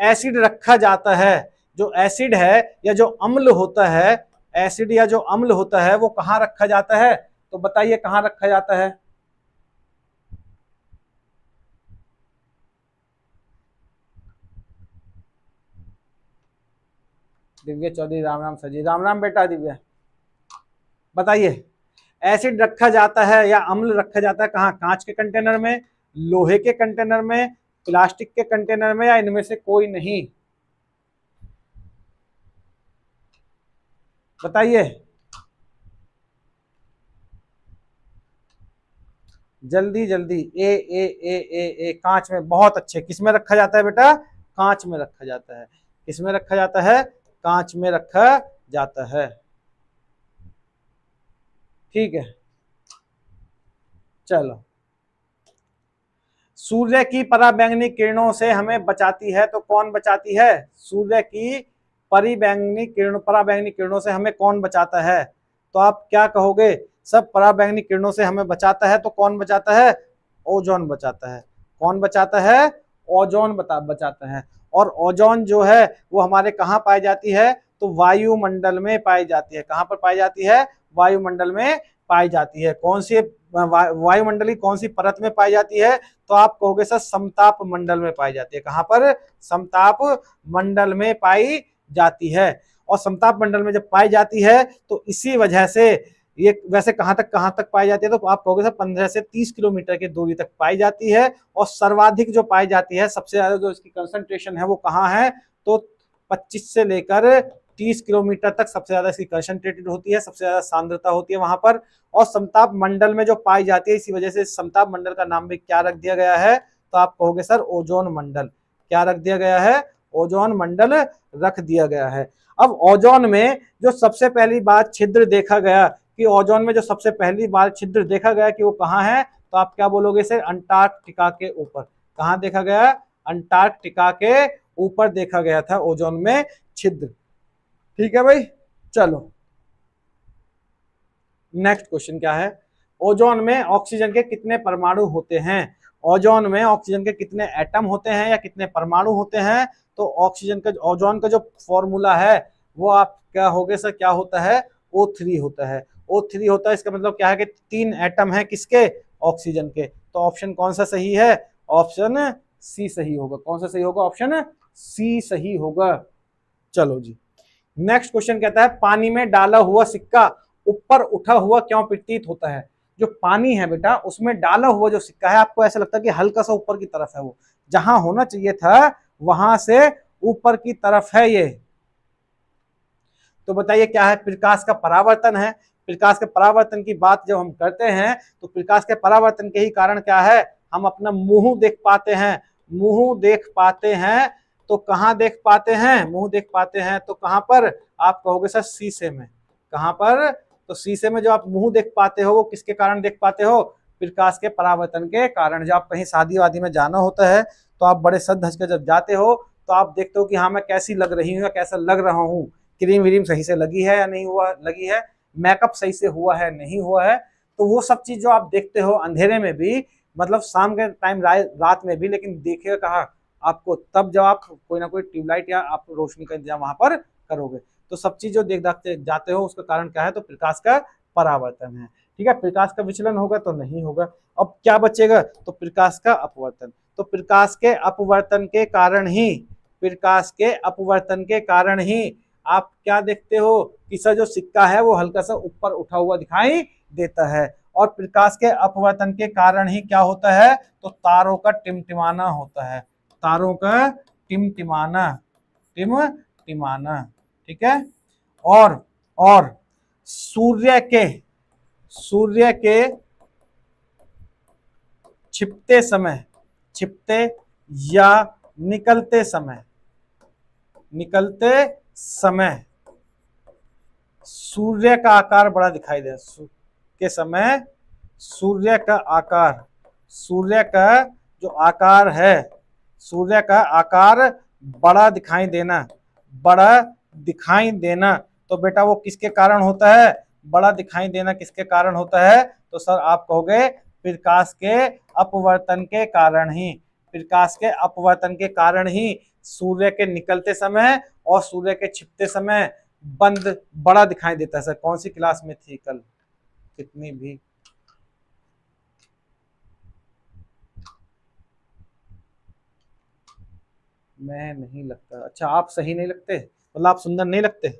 एसिड रखा जाता है, जो एसिड है या जो अम्ल होता है, एसिड या जो अम्ल होता है वो कहां रखा जाता है? तो बताइए कहां रखा जाता है? दिव्य चौधरी, राम राम सर जी, राम राम बेटा दिव्य। बताइए एसिड रखा जाता है या अम्ल रखा जाता है कहाँ? कांच के कंटेनर में, लोहे के कंटेनर में, प्लास्टिक के कंटेनर में, या इनमें से कोई नहीं? बताइए जल्दी जल्दी। ए ए ए ए ए कांच में। बहुत अच्छे। किस में रखा जाता है बेटा? कांच में रखा जाता है। किस में रखा जाता है? कांच में रखा जाता है। ठीक है, चलो। सूर्य की पराबैंगनी किरणों से हमें बचाती है, तो कौन बचाती है? सूर्य की पराबैंगनी किरणों से हमें कौन बचाता है? तो आप क्या कहोगे? सब पराबैंगनी किरणों से हमें बचाता है, तो कौन बचाता है? ओजोन बचाता है। कौन बचाता है? ओजोन बचाता है। और ओजोन जो है वो हमारे कहाँ पाई जाती है? तो वायुमंडल में पाई जाती है। कहाँ पर पाई जाती है? वायुमंडल में पाई जाती है। कौन सी वायुमंडली कौन सी परत में पाई जाती है? तो आप कहोगे सर समताप मंडल में पाई जाती है। कहां पर? समताप मंडल में पाई जाती है। और समताप मंडल में जब पाई जाती है तो इसी वजह से ये वैसे कहां तक पाई जाती है? तो आप कहोगे सर 15 से 30 किलोमीटर की दूरी तक पाई जाती है। और सर्वाधिक जो पाई जाती है, सबसे ज्यादा जो इसकी कंसंट्रेशन है वो कहाँ है? तो 25 से लेकर 30 किलोमीटर तक सबसे ज्यादा इसकी कंसंट्रेटेड होती है, सबसे ज्यादा सांद्रता होती है वहां पर। और समताप मंडल में जो पाई जाती है, इसी वजह से समताप मंडल का नाम भी क्या रख दिया गया है? तो आप कहोगे सर ओजोन मंडल। क्या रख दिया गया है? ओजोन मंडल रख दिया गया है। अब ओजोन में जो सबसे पहली बार छिद्र देखा गया, कि ओजोन में जो सबसे पहली बार छिद्र देखा गया कि वो कहाँ है? तो आप क्या बोलोगे सर? अंटार्कटिका के ऊपर। कहाँ देखा गया? अंटार्कटिका के ऊपर देखा गया था ओजोन में छिद्र। ठीक है भाई, चलो नेक्स्ट क्वेश्चन क्या है? ओजोन में ऑक्सीजन के कितने परमाणु होते हैं? ओजोन में ऑक्सीजन के कितने एटम होते हैं या कितने परमाणु होते हैं? तो ऑक्सीजन का ओजोन का जो फॉर्मूला है वो आप क्या होगे सर? क्या होता है? O3 होता है। O3 होता है। इसका मतलब क्या है कि 3 एटम है किसके? ऑक्सीजन के। तो ऑप्शन कौन सा सही है? ऑप्शन सी सही होगा। कौन सा सही होगा? ऑप्शन सी सही होगा। चलो जी, नेक्स्ट क्वेश्चन कहता है पानी में डाला हुआ सिक्का ऊपर उठा हुआ क्यों प्रतीत होता है? जो पानी है बेटा उसमें डाला हुआ जो सिक्का है, आपको ऐसा लगता है कि हल्का सा ऊपर की तरफ है, वो जहां होना चाहिए था वहां से ऊपर की तरफ है ये। तो बताइए क्या है? प्रकाश का परावर्तन है। प्रकाश के परावर्तन की बात जब हम करते हैं तो प्रकाश के परावर्तन के ही कारण क्या है? हम अपना मुंह देख पाते हैं। मुंह देख पाते हैं तो कहाँ देख पाते हैं? मुंह देख पाते हैं तो कहाँ पर? आप कहोगे सर शीशे में। कहाँ पर? तो शीशे में जो आप मुंह देख पाते हो वो किसके कारण देख पाते हो? प्रकाश के परावर्तन के कारण। जब आप कहीं शादी वादी में जाना होता है तो आप बड़े सज धज के जब जाते हो तो आप देखते हो कि हाँ मैं कैसी लग रही हूँ या कैसा लग रहा हूँ, क्रीम व्रीम सही से लगी है या नहीं हुआ लगी है। मैकअप सही से हुआ है नहीं हुआ है, तो वो सब चीज जो आप देखते हो अंधेरे में भी, मतलब शाम के टाइम रात में भी, लेकिन देखिएगा कहाँ आपको, तब जब आप कोई ना कोई ट्यूबलाइट या आप रोशनी का इंतजाम वहां पर करोगे। तो सब चीज जो देख दाखते जाते हो उसका कारण क्या है, तो प्रकाश का परावर्तन है। ठीक है, प्रकाश का विचलन होगा तो नहीं होगा। अब क्या बचेगा, तो प्रकाश का अपवर्तन। तो प्रकाश के अपवर्तन के कारण ही, प्रकाश के अपवर्तन के कारण ही आप क्या देखते हो कि सर जो सिक्का है वो हल्का सा ऊपर उठा हुआ दिखाई देता है, और प्रकाश के अपवर्तन के कारण ही क्या होता है, तो तारों का टिमटिमाना होता है, तारों का टिमटिमाना, टिमटिमाना। ठीक है, और सूर्य के छिपते समय, छिपते या निकलते समय, निकलते समय सूर्य का आकार बड़ा दिखाई दे के समय, सूर्य का आकार, सूर्य का जो आकार है, सूर्य का आकार बड़ा दिखाई देना, बड़ा दिखाई देना, तो बेटा वो किसके कारण होता है, बड़ा दिखाई देना किसके कारण होता है, तो सर आप कहोगे प्रकाश के अपवर्तन के कारण ही, प्रकाश के अपवर्तन के कारण ही सूर्य के निकलते समय और सूर्य के छिपते समय बंद बड़ा दिखाई देता है। सर कौन सी क्लास में थी कल, कितनी भी, मैं नहीं लगता, अच्छा आप सही नहीं लगते, मतलब आप सुंदर नहीं लगते,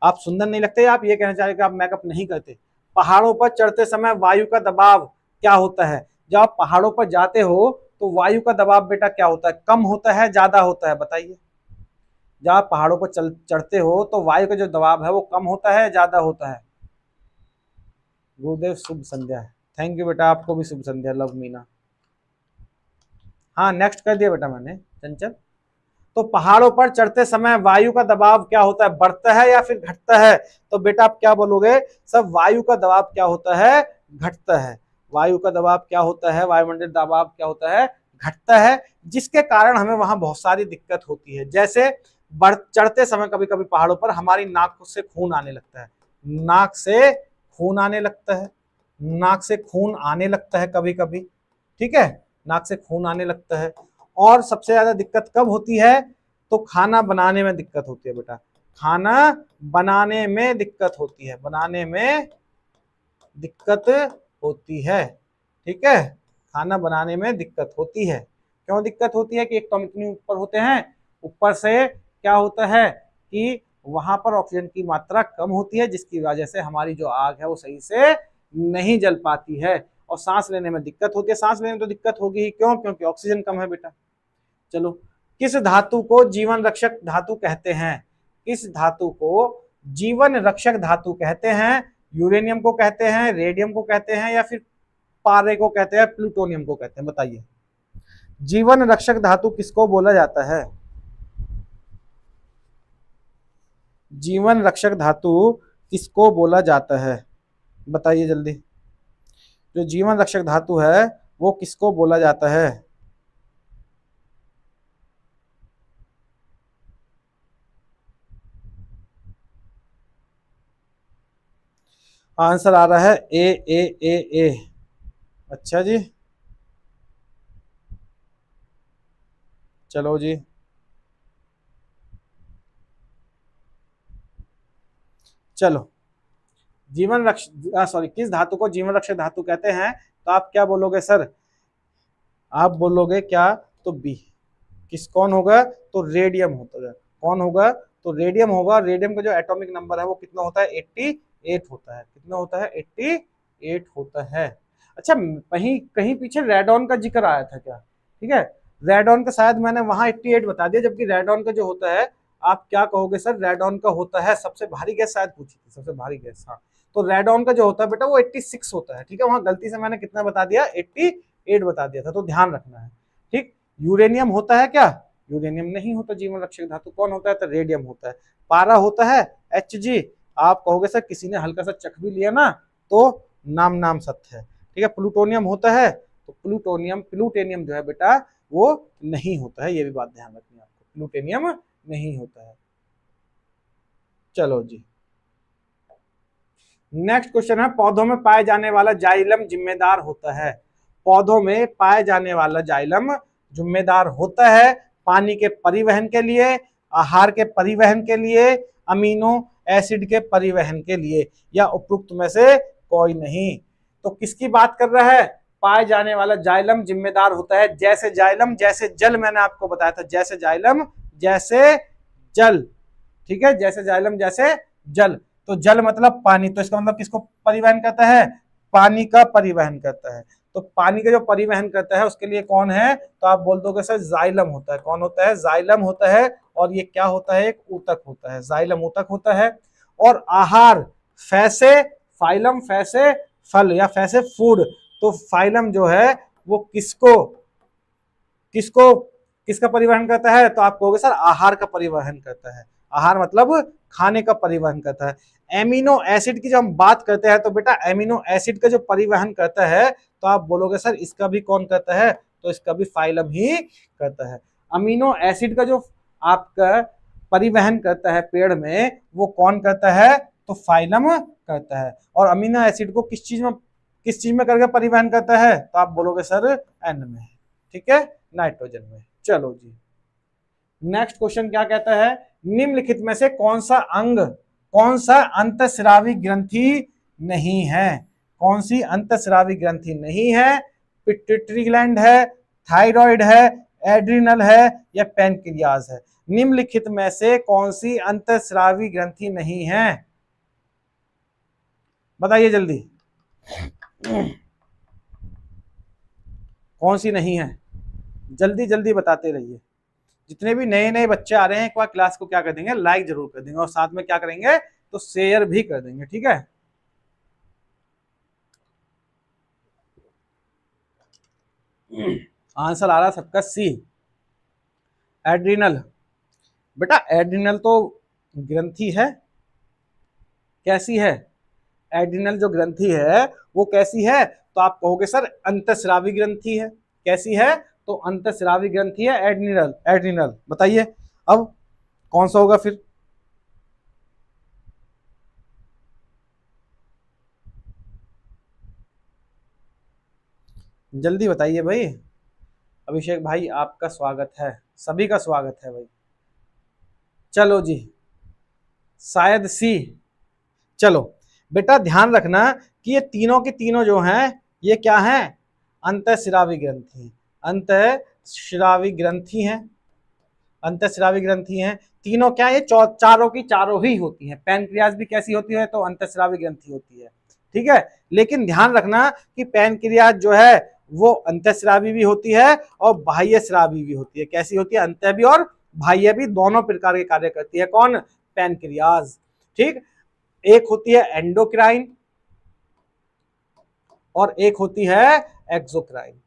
आप सुंदर नहीं लगते, आप ये कहना चाह रहे कि आप मेकअप नहीं करते। पहाड़ों पर चढ़ते समय वायु का दबाव क्या होता है, जब आप पहाड़ों पर जाते हो तो वायु का दबाव बेटा क्या होता है, कम होता है ज्यादा होता है, बताइए। जब आप पहाड़ों पर चढ़ते हो तो वायु का जो दबाव है वो कम होता है ज्यादा होता है। गुरुदेव शुभ संध्या, थैंक यू बेटा, आपको भी शुभ संध्या, लव मीना। हाँ नेक्स्ट कर दिया बेटा मैंने चंचल। तो पहाड़ों पर चढ़ते समय वायु का दबाव क्या होता है, बढ़ता है या फिर घटता है, तो बेटा आप क्या बोलोगे, सब वायु का दबाव क्या होता है, घटता है। वायु का दबाव क्या होता है, वायुमंडलीय दबाव क्या होता है, घटता है, जिसके कारण हमें वहां बहुत सारी दिक्कत होती है। जैसे चढ़ते समय कभी कभी पहाड़ों पर हमारी नाक से खून आने लगता है, नाक से खून आने लगता है, नाक से खून आने लगता है कभी कभी, ठीक है, नाक से खून आने लगता है। और सबसे ज्यादा दिक्कत कब होती है, तो खाना बनाने में दिक्कत होती है बेटा, खाना बनाने में दिक्कत होती है, बनाने में दिक्कत होती है। ठीक है, खाना बनाने में दिक्कत होती है। क्यों दिक्कत होती है कि एक तो हम इतनी ऊपर होते हैं, ऊपर से क्या होता है कि वहां पर ऑक्सीजन की मात्रा कम होती है, जिसकी वजह से हमारी जो आग है वो सही से नहीं जल पाती है, और सांस लेने में दिक्कत होती है। सांस लेने में तो दिक्कत होगी ही, क्यों, क्योंकि ऑक्सीजन कम है बेटा। चलो, किस धातु को जीवन रक्षक धातु कहते हैं, किस धातु को जीवन रक्षक धातु कहते हैं, यूरेनियम को कहते हैं, रेडियम को कहते हैं, या फिर पारे को कहते हैं, प्लूटोनियम को कहते हैं, बताइए। जीवन रक्षक धातु किसको बोला जाता है, जीवन रक्षक धातु किसको बोला जाता है, बताइए जल्दी। जो जीवन रक्षक धातु है वो किसको बोला जाता है, आंसर आ रहा है ए। अच्छा जी, चलो जी, चलो, जीवन रक्षक सॉरी किस धातु को जीवन रक्षक धातु कहते हैं, तो आप क्या बोलोगे सर, आप बोलोगे क्या, तो बी। किस कौन होगा, तो रेडियम होता है, कौन होगा, तो रेडियम होगा। रेडियम का जो एटॉमिक नंबर है वो कितना होता है, 88 होता है, कितना होता है, 88 होता है। अच्छा, कहीं कहीं पीछे रेडॉन का जिक्र आया था क्या, ठीक है, रेडॉन का शायद मैंने वहां 88 बता दिया, जबकि रेडॉन का जो होता है, आप क्या कहोगे सर, रेडॉन का होता है, सबसे भारी गैस शायद पूछी थी, सबसे भारी गैस, हाँ, तो रेडॉन का जो होता है बेटा वो 86 होता है। ठीक है, वहां गलती से मैंने कितना बता दिया, 88 बता दिया था, तो ध्यान रखना है। ठीक, यूरेनियम होता है क्या, यूरेनियम नहीं होता जीवन रक्षक धातु, कौन होता है, तो रेडियम होता है। पारा होता है Hg, आप कहोगे सर किसी ने हल्का सा चख भी लिया ना तो नाम नाम सत्य है। ठीक है, प्लूटोनियम होता है, तो प्लूटेनियम जो है बेटा वो नहीं होता है, ये भी बात ध्यान रखनी है आपको, प्लूटेनियम नहीं होता है। चलो जी, नेक्स्ट क्वेश्चन है, पौधों में पाए जाने वाला जाइलम जिम्मेदार होता है। पौधों में पाए जाने वाला जाइलम जिम्मेदार होता है पानी के परिवहन के लिए, आहार के परिवहन के लिए, अमीनो एसिड के परिवहन के लिए, या उपरोक्त में से कोई नहीं। तो किसकी बात कर रहा है? पाए जाने वाला जाइलम जिम्मेदार होता है। जैसे जाइलम जैसे जल, मैंने आपको बताया था, जैसे जाइलम जैसे जल, ठीक है, जैसे जाइलम जैसे जल। तो जल मतलब पानी, तो इसका मतलब किसको परिवहन करता है? पानी का परिवहन करता है। तो पानी का जो परिवहन करता है उसके लिए कौन है? तो आप बोल दोगे सर जाइलम होता है। कौन होता है? जाइलम होता है। और ये क्या होता है? एक ऊतक होता है, जाइलम ऊतक होता है। और आहार, फैसे, फाइलम फैसे फल या फैसे फूड। तो फाइलम जो है वो किसको किसको किसका परिवहन करता है? तो आप कहोगे सर आहार का परिवहन करता है। आहार मतलब खाने का परिवहन करता है। एमिनो एसिड की जब हम बात करते हैं तो बेटा एमिनो एसिड का जो परिवहन करता है, तो आप बोलोगे सर इसका भी कौन करता है? तो इसका भी फाइलम ही करता है। अमीनो एसिड का जो आपका परिवहन करता है पेड़ में, वो कौन करता है? तो फाइलम करता है। और अमीनो एसिड को किस चीज में करके परिवहन करता है? तो आप बोलोगे सर एन में, ठीक है, नाइट्रोजन में। चलो जी, नेक्स्ट क्वेश्चन क्या कहता है? निम्नलिखित में से कौन सा अंतःस्रावी ग्रंथि नहीं है? कौन सी अंतःस्रावी ग्रंथि नहीं है? पिट्यूटरी ग्लैंड है, थायराइड है, एड्रिनल है, या पैनक्रियाज है? निम्नलिखित में से कौन सी अंतःस्रावी ग्रंथि नहीं है? बताइए जल्दी, कौन सी नहीं है? जल्दी जल्दी बताते रहिए। जितने भी नए नए बच्चे आ रहे हैं एक बार क्लास को क्या कर देंगे? लाइक जरूर कर देंगे, और साथ में क्या करेंगे? तो शेयर भी कर देंगे, ठीक है। आंसर आ रहा सबका सी, एड्रिनल। बेटा एड्रिनल तो ग्रंथि है। कैसी है? एड्रिनल जो ग्रंथि है वो कैसी है? तो आप कहोगे सर अंतःस्रावी ग्रंथि है। कैसी है? तो अंतःस्रावी ग्रंथि है एड्रिनल। एड्रिनल बताइए अब कौन सा होगा फिर? जल्दी बताइए भाई। अभिषेक भाई आपका स्वागत है, सभी का स्वागत है भाई। चलो जी, शायद सी। चलो बेटा ध्यान रखना कि ये तीनों के तीनों जो हैं ये क्या हैं? अंतःस्रावी ग्रंथि। अंतःस्रावी ग्रंथि हैं। अंतःस्रावी ग्रंथि हैं तीनों। क्या ये चारों की चारों ही होती हैं। पैनक्रियाज भी कैसी होती है? तो अंतःस्रावी ग्रंथि होती है, ठीक है। लेकिन ध्यान रखना कि पैनक्रियाज जो है वो अंतःस्रावी भी होती है और बाह्य स्रावी भी होती है। कैसी होती है? अंतः भी और बाह्य भी दोनों प्रकार के कार्य करती है। कौन? पैनक्रियाज, ठीक। एक होती है एंडोक्राइन और एक होती है एक्सोक्राइन।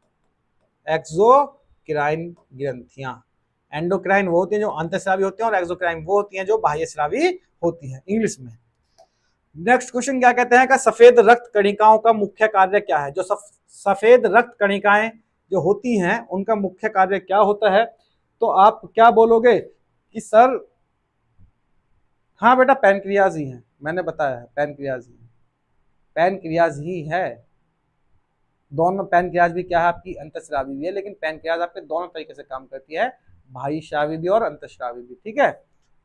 एक्सोक्राइन ग्रंथियां। एंडोक्राइन वो होती हैं जो अंतःस्रावी होती हैं, और एक्सोक्राइन वो होती हैं जो बाह्यस्रावी होती हैं इंग्लिश में। नेक्स्ट क्वेश्चन क्या कहते हैं? का सफेद रक्त कणिकाओं का मुख्य कार्य क्या है? जो सफेद रक्त कणिकाएं जो होती हैं उनका मुख्य कार्य क्या होता है? तो आप क्या बोलोगे कि सर हाँ बेटा पैनक्रियाज ही है। मैंने बताया है पैनक्रियाज ही, पैनक्रियाज ही है। दोनों पैनक्रियाज भी क्या है? आपकी अंतःस्रावी भी है, लेकिन पैनक्रियाज आपके दोनों तरीके से काम करती है, बाह्यस्रावी भी और अंतःस्रावी भी, ठीक है।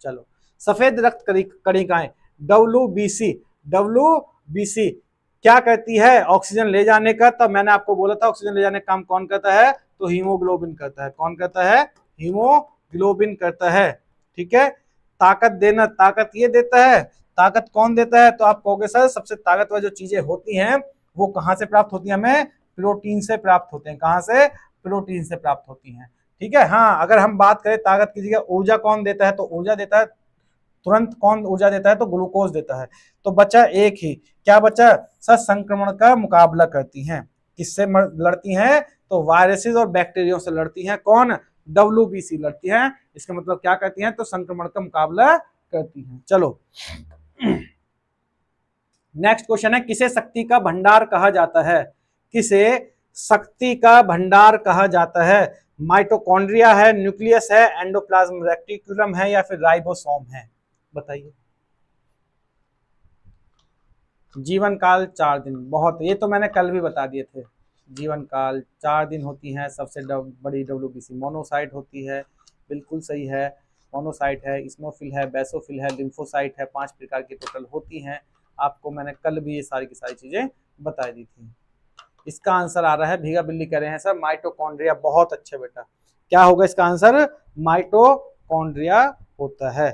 चलो, सफेद रक्त कणिकाएं WBC। WBC क्या करती है? ऑक्सीजन ले जाने का। तो मैंने आपको बोला था ऑक्सीजन ले जाने का काम कौन करता है? तो हीमोग्लोबिन करता है। कौन करता है? हीमोग्लोबिन करता है, ठीक है। ताकत देना, ताकत ये देता है। ताकत कौन देता है? तो आप कहोगे सर सबसे ताकतवर जो चीजें होती हैं वो कहां से प्राप्त होती है? हमें प्रोटीन से प्राप्त होते हैं। कहां से? प्रोटीन से प्राप्त होती हैं, ठीक है। हाँ, अगर हम बात करें ताकत की जगह ऊर्जा कौन देता है? तो ऊर्जा देता है तुरंत कौन ऊर्जा देता है? तो ग्लूकोज देता है। तो बचा एक ही, क्या बचा? सर संक्रमण का मुकाबला करती हैं। किससे लड़ती हैं? तो वायरसेस और बैक्टीरिया से लड़ती हैं। कौन? WBC लड़ती हैं। इसका मतलब क्या करती हैं? तो संक्रमण का मुकाबला करती हैं। चलो नेक्स्ट क्वेश्चन है, किसे शक्ति का भंडार कहा जाता है? किसे शक्ति का भंडार कहा जाता है? माइटोकॉन्ड्रिया है, न्यूक्लियस है, एंडोप्लाज्म रेटिकुलम है, या फिर राइबोसोम है? बताइए। जीवन काल 4 दिन, बहुत, ये तो मैंने कल भी बता दिए थे। जीवन काल 4 दिन होती हैं। सबसे बड़ी WBC मोनोसाइट होती है, बिल्कुल सही है, मोनोसाइट है, इस्नोफिल है, बेसोफिल है, लिम्फोसाइट है, 5 प्रकार की टोटल होती हैं। आपको मैंने कल भी ये सारी की सारी चीजें बता दी थी। इसका आंसर आ रहा है, भीगा बिल्ली कह रहे हैं सर माइटोकॉन्ड्रिया। बहुत अच्छे बेटा, क्या होगा इसका आंसर? माइटोकॉन्ड्रिया होता है।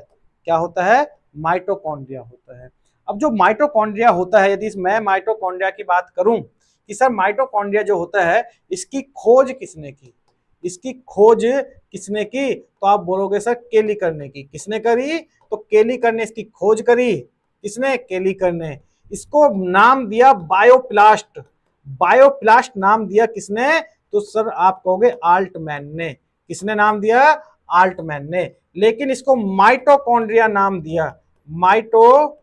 क्या होता है? माइटोकॉन्ड्रिया होता है। अब जो माइटोकॉन्ड्रिया होता है, यदि मैं माइटोकॉन्ड्रिया की बात करूं कि सर माइटोकॉन्ड्रिया जो होता है इसकी खोज किसने की, इसकी खोज किसने की, तो आप बोलोगे सर केलिकर ने की। किसने करी? तो केलिकर ने इसकी खोज करी। किसने? केलिकर ने। इसको नाम दिया बायोप्लास्ट। बायोप्लास्ट नाम दिया किसने? तो सर आप कहोगे आल्टमैन ने। किसने नाम दिया? आल्टमैन ने। लेकिन इसको माइटोकॉन्ड्रिया नाम दिया, माइटोकॉन्ड्रिया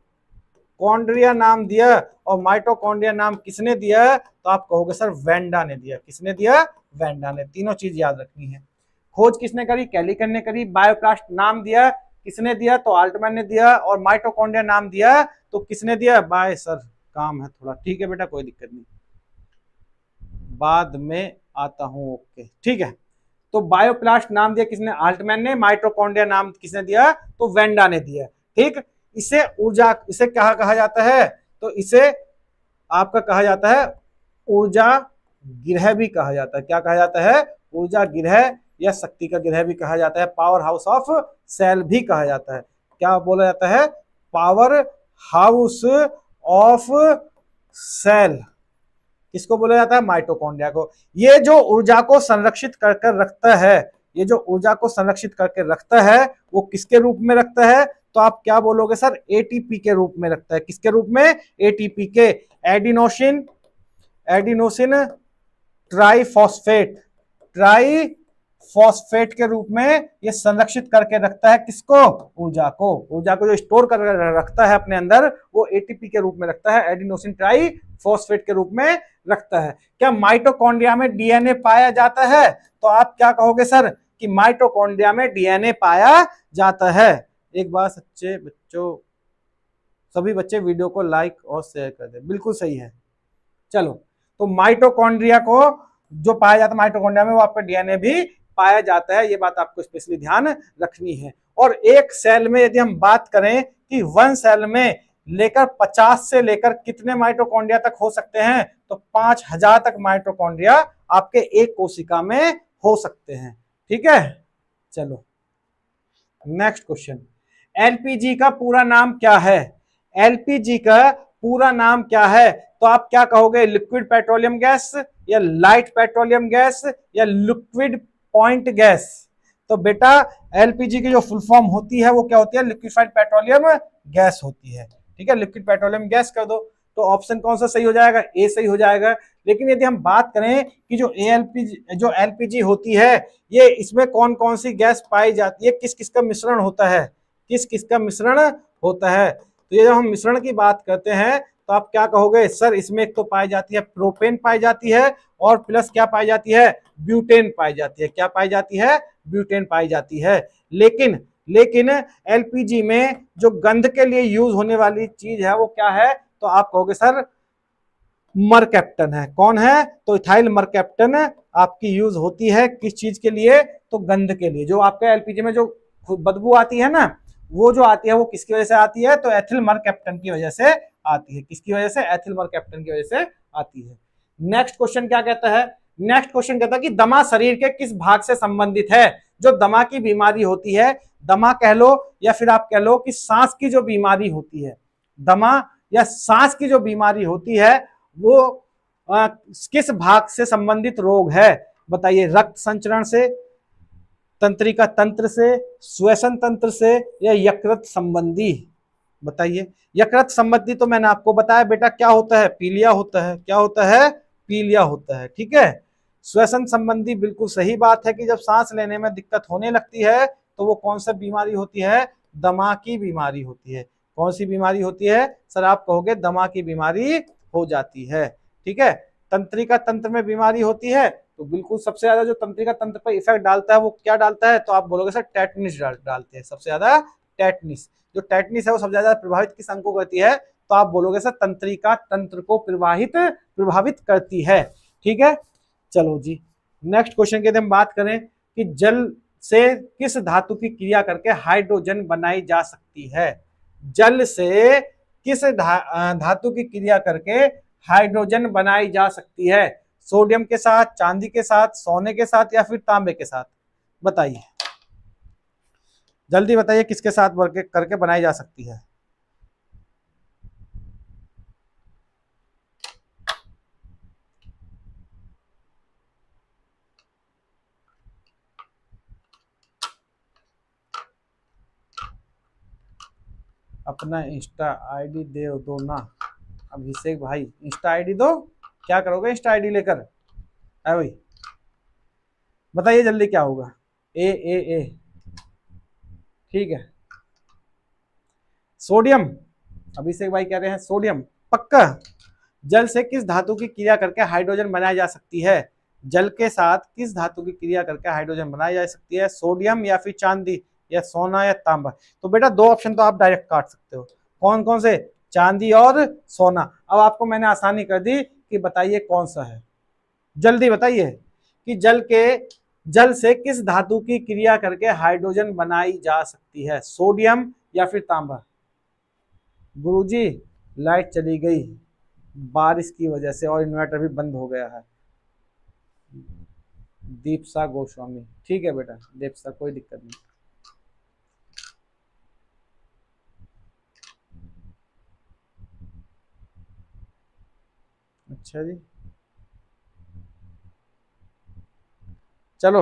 नाम दिया। और माइटोकॉन्ड्रिया नाम किसने दिया? तो आप कहोगे सर वेंडा ने दिया। किसने दिया? वेंडा ने। तीनों चीज याद रखनी है। खोज किसने करी? केलिकर ने करी। बायोप्लास्ट नाम दिया किसने दिया? तो आल्टमैन ने दिया। और माइटोकॉन्ड्रिया नाम दिया तो किसने दिया? बाय सर काम है थोड़ा, ठीक है बेटा, कोई दिक्कत नहीं, बाद में आता हूं, ओके ठीक है। तो बायोप्लास्ट नाम दिया किसने? आल्टमैन ने। माइटोकॉन्ड्रिया नाम किसने दिया? तो वेंडा ने दिया। ठीक, इसे ऊर्जा, इसे क्या कहा जाता है? तो इसे आपका कहा जाता है ऊर्जा गिरह भी कहा जाता है। क्या कहा जाता है? ऊर्जा गिरह या शक्ति का गिरह भी कहा जाता है। पावर हाउस ऑफ सेल भी कहा जाता है। क्या बोला जाता है? Power house of cell. किसको बोला जाता है? माइटोकॉन्ड्रिया को। ये जो ऊर्जा को संरक्षित कर रखता है, ये जो ऊर्जा को संरक्षित करके रखता है वो किसके रूप में रखता है? तो आप क्या बोलोगे सर? एटीपी के रूप में रखता है। किसके रूप में? एटीपी के। एडिनोसिन, एडिनोसिन ट्राइफॉस्फेट, ट्राइफॉस्फेट के रूप में ये संरक्षित करके रखता है किसको? ऊर्जा को। ऊर्जा को जो स्टोर कर रखता है अपने अंदर वो एटीपी के रूप में रखता है, एडिनोसिन ट्राइफॉस्फेट के रूप में रखता है। क्या माइटोकॉन्ड्रिया में डीएनए पाया जाता है? तो आप क्या कहोगे सर? कि माइटोकॉन्ड्रिया में डीएनए पाया जाता है। एक बार सच्चे बच्चों, सभी बच्चे वीडियो को लाइक और शेयर कर दें, बिल्कुल सही है। चलो, तो माइटोकॉन्ड्रिया को जो पाया जाता है माइटोकॉन्ड्रिया में वो आपका डीएनए भी पाया जाता है। ये बात आपको स्पेशली ध्यान रखनी है। और एक सेल में यदि हम बात करें कि 1 सेल में लेकर 50 से लेकर कितने माइटोकॉन्ड्रिया तक हो सकते हैं? तो 5000 तक माइटोकॉन्ड्रिया आपके एक कोशिका में हो सकते हैं। ठीक है, चलो नेक्स्ट क्वेश्चन। एलपीजी का पूरा नाम क्या है? एलपीजी का पूरा नाम क्या है? तो आप क्या कहोगे? लिक्विड पेट्रोलियम गैस, या लाइट पेट्रोलियम गैस, या लिक्विड पॉइंट गैस? तो बेटा एलपीजी की जो फुल फॉर्म होती है वो क्या होती है? लिक्विफाइड पेट्रोलियम गैस होती है। ठीक है, लिक्विड पेट्रोलियम गैस कर दो। तो ऑप्शन कौन सा सही हो जाएगा? ए सही हो जाएगा। लेकिन यदि हम बात करें कि जो एलपीजी होती है, ये इसमें कौन कौन सी गैस पाई जाती है, किस किस का मिश्रण होता है, किस किस का मिश्रण होता है? तो ये जब हम मिश्रण की बात करते हैं तो आप क्या कहोगे? सर इसमें एक तो पाई जाती है प्रोपेन पाई जाती है, और प्लस क्या पाई जाती है? ब्यूटेन पाई जाती है। क्या पाई जाती है? ब्यूटेन पाई जाती है। लेकिन एलपीजी में जो गंध के लिए यूज होने वाली चीज है वो क्या है? तो आप कहोगे सर मरकैप्टन है। कौन है? तो इथाइल मरकैप्टन आपकी यूज होती है। किस चीज के लिए? तो गंध के लिए। जो आपका एलपीजी में जो बदबू आती है ना, वो जो आती है वो किसकी वजह से आती है? तो एथिल मरकैप्टन की वजह से आती है। किसकी वजह से? एथिल मरकैप्टन की वजह से आती है। नेक्स्ट क्वेश्चन क्या कहता है? नेक्स्ट क्वेश्चन कहता है कि दमा शरीर के किस भाग से संबंधित है? जो दमा की बीमारी होती है, दमा कह लो या फिर आप कह लो कि सांस की जो बीमारी होती है, दमा या सांस की जो बीमारी होती है वो किस भाग से संबंधित रोग है? बताइए। रक्त संचरण से, तंत्रिका तंत्र से, श्वसन तंत्र से, या यकृत संबंधी? बताइए। यकृत संबंधी तो मैंने आपको बताया बेटा क्या होता है? पीलिया होता है। क्या होता है? पीलिया होता है। ठीक है। श्वसन संबंधी बिल्कुल सही बात है कि जब सांस लेने में दिक्कत होने लगती है तो वो कौन सा बीमारी होती है? दमा की बीमारी होती है। कौन सी बीमारी होती है? सर आप कहोगे दमा की बीमारी हो जाती है। ठीक है। तंत्रिका तंत्र में बीमारी होती है तो बिल्कुल सबसे ज्यादा जो तंत्रिका तंत्र पर इफेक्ट डालता है वो क्या डालता है? तो आप बोलोगे सर टेटनिस डालते हैं सबसे ज्यादा। टेटनिस, जो टेटनिस है वो सबसे ज्यादा प्रभावित किस अंग को करती है? तो आप बोलोगे सर तंत्रिका तंत्र को प्रभावित करती है। ठीक है, चलो जी नेक्स्ट क्वेश्चन की हम बात करें कि जल से किस धातु की क्रिया करके हाइड्रोजन बनाई जा सकती है। जल से किस धातु की क्रिया करके हाइड्रोजन बनाई जा सकती है? सोडियम के साथ, चांदी के साथ, सोने के साथ या फिर तांबे के साथ? बताइए, जल्दी बताइए किसके साथ करके बनाई जा सकती है? अपना इंस्टा आईडी दे दो ना अभिषेक भाई, इंस्टा आईडी दो। क्या करोगे इंस्टा आईडी लेकर? है भाई, बताइए जल्दी क्या होगा? ए ठीक है, सोडियम। अभिषेक भाई कह रहे हैं सोडियम, पक्का। जल से किस धातु की क्रिया करके हाइड्रोजन बनाई जा सकती है? जल के साथ किस धातु की क्रिया करके हाइड्रोजन बनाई जा सकती है? सोडियम या फिर चांदी या सोना या तांबा? तो बेटा दो ऑप्शन तो आप डायरेक्ट काट सकते हो। कौन कौन से? चांदी और सोना। अब आपको मैंने आसानी कर दी कि बताइए कौन सा है, जल्दी बताइए कि जल से किस धातु की क्रिया करके हाइड्रोजन बनाई जा सकती है? सोडियम या फिर तांबा? गुरुजी लाइट चली गई बारिश की वजह से और इन्वर्टर भी बंद हो गया है। दीपसा गोस्वामी, ठीक है बेटा दीपसा, कोई दिक्कत नहीं। अच्छा जी, चलो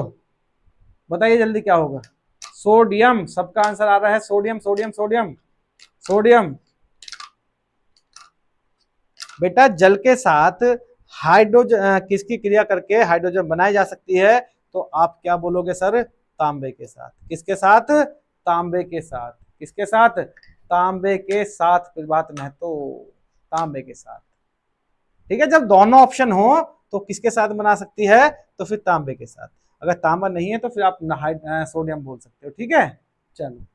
बताइए जल्दी क्या होगा? सोडियम, सबका आंसर आ रहा है सोडियम सोडियम सोडियम सोडियम। बेटा जल के साथ हाइड्रोजन किसकी क्रिया करके हाइड्रोजन बनाई जा सकती है? तो आप क्या बोलोगे सर? तांबे के साथ। किसके साथ? तांबे के साथ। किसके साथ? तांबे के साथ। फिर बात में तो तांबे के साथ। ठीक है, जब दोनों ऑप्शन हो तो किसके साथ बना सकती है? तो फिर तांबे के साथ। अगर तांबा नहीं है तो फिर आप सोडियम बोल सकते हो। ठीक है, चलो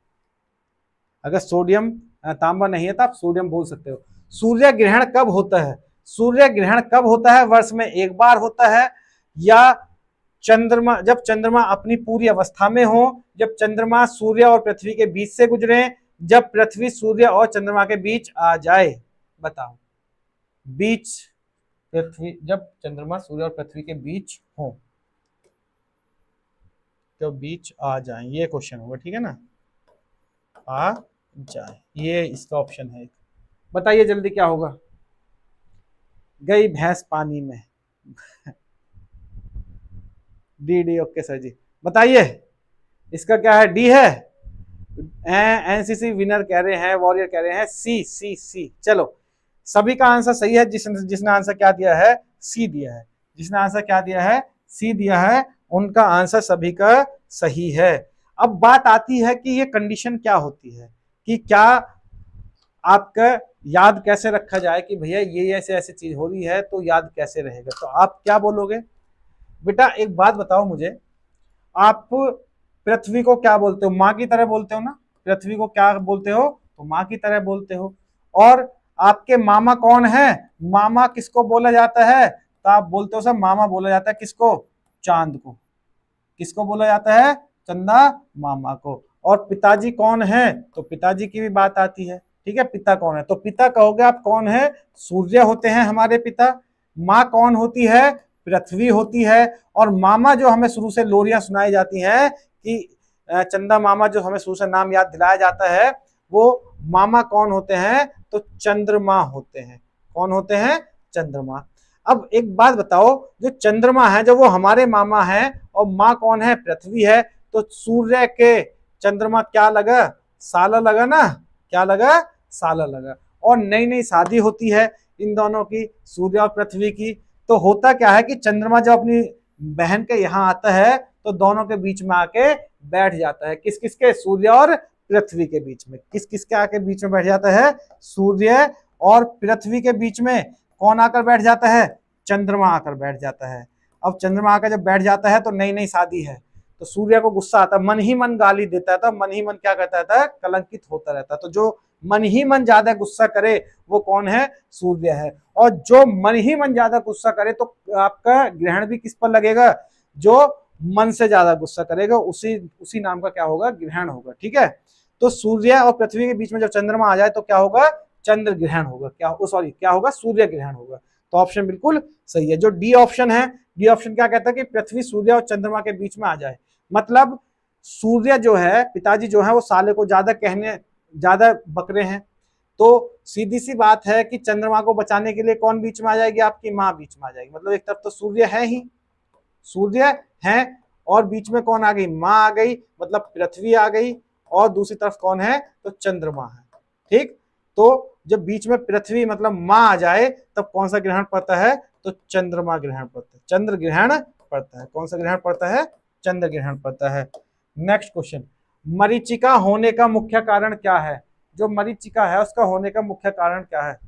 अगर सोडियम तांबा नहीं है तो आप सोडियम बोल सकते हो। सूर्य ग्रहण कब होता है? सूर्य ग्रहण कब होता है? वर्ष में एक बार होता है, या चंद्रमा, जब चंद्रमा अपनी पूरी अवस्था में हो, जब चंद्रमा सूर्य और पृथ्वी के बीच से गुजरे, जब पृथ्वी सूर्य और चंद्रमा के बीच आ जाए? बताओ, बीच पृथ्वी, जब चंद्रमा सूर्य और पृथ्वी के बीच हो, तो बीच आ जाए, ये क्वेश्चन होगा। ठीक है ना, आ जाए, ये इसका ऑप्शन है। बताइए जल्दी क्या होगा? गई भैंस पानी में। डी ओके सर जी, बताइए इसका क्या है? डी है। एनसीसी विनर कह रहे हैं, वॉरियर कह रहे हैं सी सी सी। चलो सभी का आंसर सही है। जिसने आंसर क्या दिया है? सी दिया है। जिसने आंसर क्या दिया है? सी दिया है, उनका आंसर सभी का सही है। अब बात आती है कि ये कंडीशन क्या होती है, कि क्या आपका याद कैसे रखा जाए कि भैया ये ऐसे ऐसे चीज हो रही है तो याद कैसे रहेगा? तो आप क्या बोलोगे? बेटा एक बात बताओ मुझे, आप पृथ्वी को क्या बोलते हो? माँ की तरह बोलते हो ना? पृथ्वी को क्या बोलते हो? तो माँ की तरह बोलते हो। और आपके मामा कौन है? मामा किसको बोला जाता है? तो आप बोलते हो सर मामा बोला जाता है किसको? चांद को। किसको बोला जाता है? चंदा मामा को। और पिताजी कौन है? तो पिताजी की भी बात आती है। ठीक है, पिता कौन है? तो पिता कहोगे आप कौन है? सूर्य होते हैं हमारे पिता। माँ कौन होती है? पृथ्वी होती है। और मामा जो हमें शुरू से लोरियां सुनाई जाती हैं कि चंदा मामा, जो हमें शुरू से नाम याद दिलाया जाता है, वो मामा कौन होते हैं? तो चंद्रमा होते हैं। कौन होते हैं? चंद्रमा। अब एक बात बताओ, जो चंद्रमा है जो वो हमारे मामा है, और माँ कौन है? पृथ्वी है। तो सूर्य के चंद्रमा क्या लगा? साला लगा ना? क्या लगा? साला लगा। और नई नई शादी होती है इन दोनों की, सूर्य और पृथ्वी की। तो होता क्या है कि चंद्रमा जब अपनी बहन के यहाँ आता है तो दोनों के बीच में आके बैठ जाता है। किस किस के? सूर्य और पृथ्वी के बीच में। किस किस के आके बीच में बैठ जाता है? सूर्य और पृथ्वी के बीच में कौन आकर बैठ जाता है? चंद्रमा आकर बैठ जाता है। अब चंद्रमा आकर जब बैठ जाता है तो नई नई शादी है, तो सूर्य को गुस्सा आता है, मन ही मन गाली देता था, मन ही मन क्या कहता था? कलंकित होता रहता। तो जो मन ही मन ज्यादा गुस्सा करे वो कौन है? सूर्य है। और जो मन ही मन ज्यादा गुस्सा करे तो आपका ग्रहण भी किस पर लगेगा? जो मन से ज्यादा गुस्सा करेगा उसी उसी नाम का क्या होगा? ग्रहण होगा। ठीक है, तो सूर्य और पृथ्वी के बीच में जब चंद्रमा आ जाए तो क्या होगा? चंद्र ग्रहण होगा। क्या सॉरी क्या होगा? सूर्य ग्रहण होगा। तो ऑप्शन बिल्कुल सही है। जो डी ऑप्शन है, डी ऑप्शन क्या कहता है कि पृथ्वी सूर्य और चंद्रमा के बीच में आ जाए। मतलब सूर्य जो है, पिताजी जो है वो साले को ज्यादा बकरे हैं, तो सीधी सी बात है कि चंद्रमा को बचाने के लिए कौन बीच में आ जाएगी? आपकी माँ बीच में आ जाएगी। मतलब एक तरफ तो सूर्य है ही, सूर्य है, और बीच में कौन आ गई? माँ आ गई, मतलब पृथ्वी आ गई, और दूसरी तरफ कौन है? तो चंद्रमा है। ठीक, तो जब बीच में पृथ्वी मतलब माँ आ जाए तब कौन सा ग्रहण पड़ता है? तो चंद्रमा ग्रहण पड़ता है, चंद्र ग्रहण पड़ता है। कौन सा ग्रहण पड़ता है? चंद्र ग्रहण पड़ता है। नेक्स्ट क्वेश्चन, मरीचिका होने का मुख्य कारण क्या है? जो मरीचिका है उसका होने का मुख्य कारण क्या है?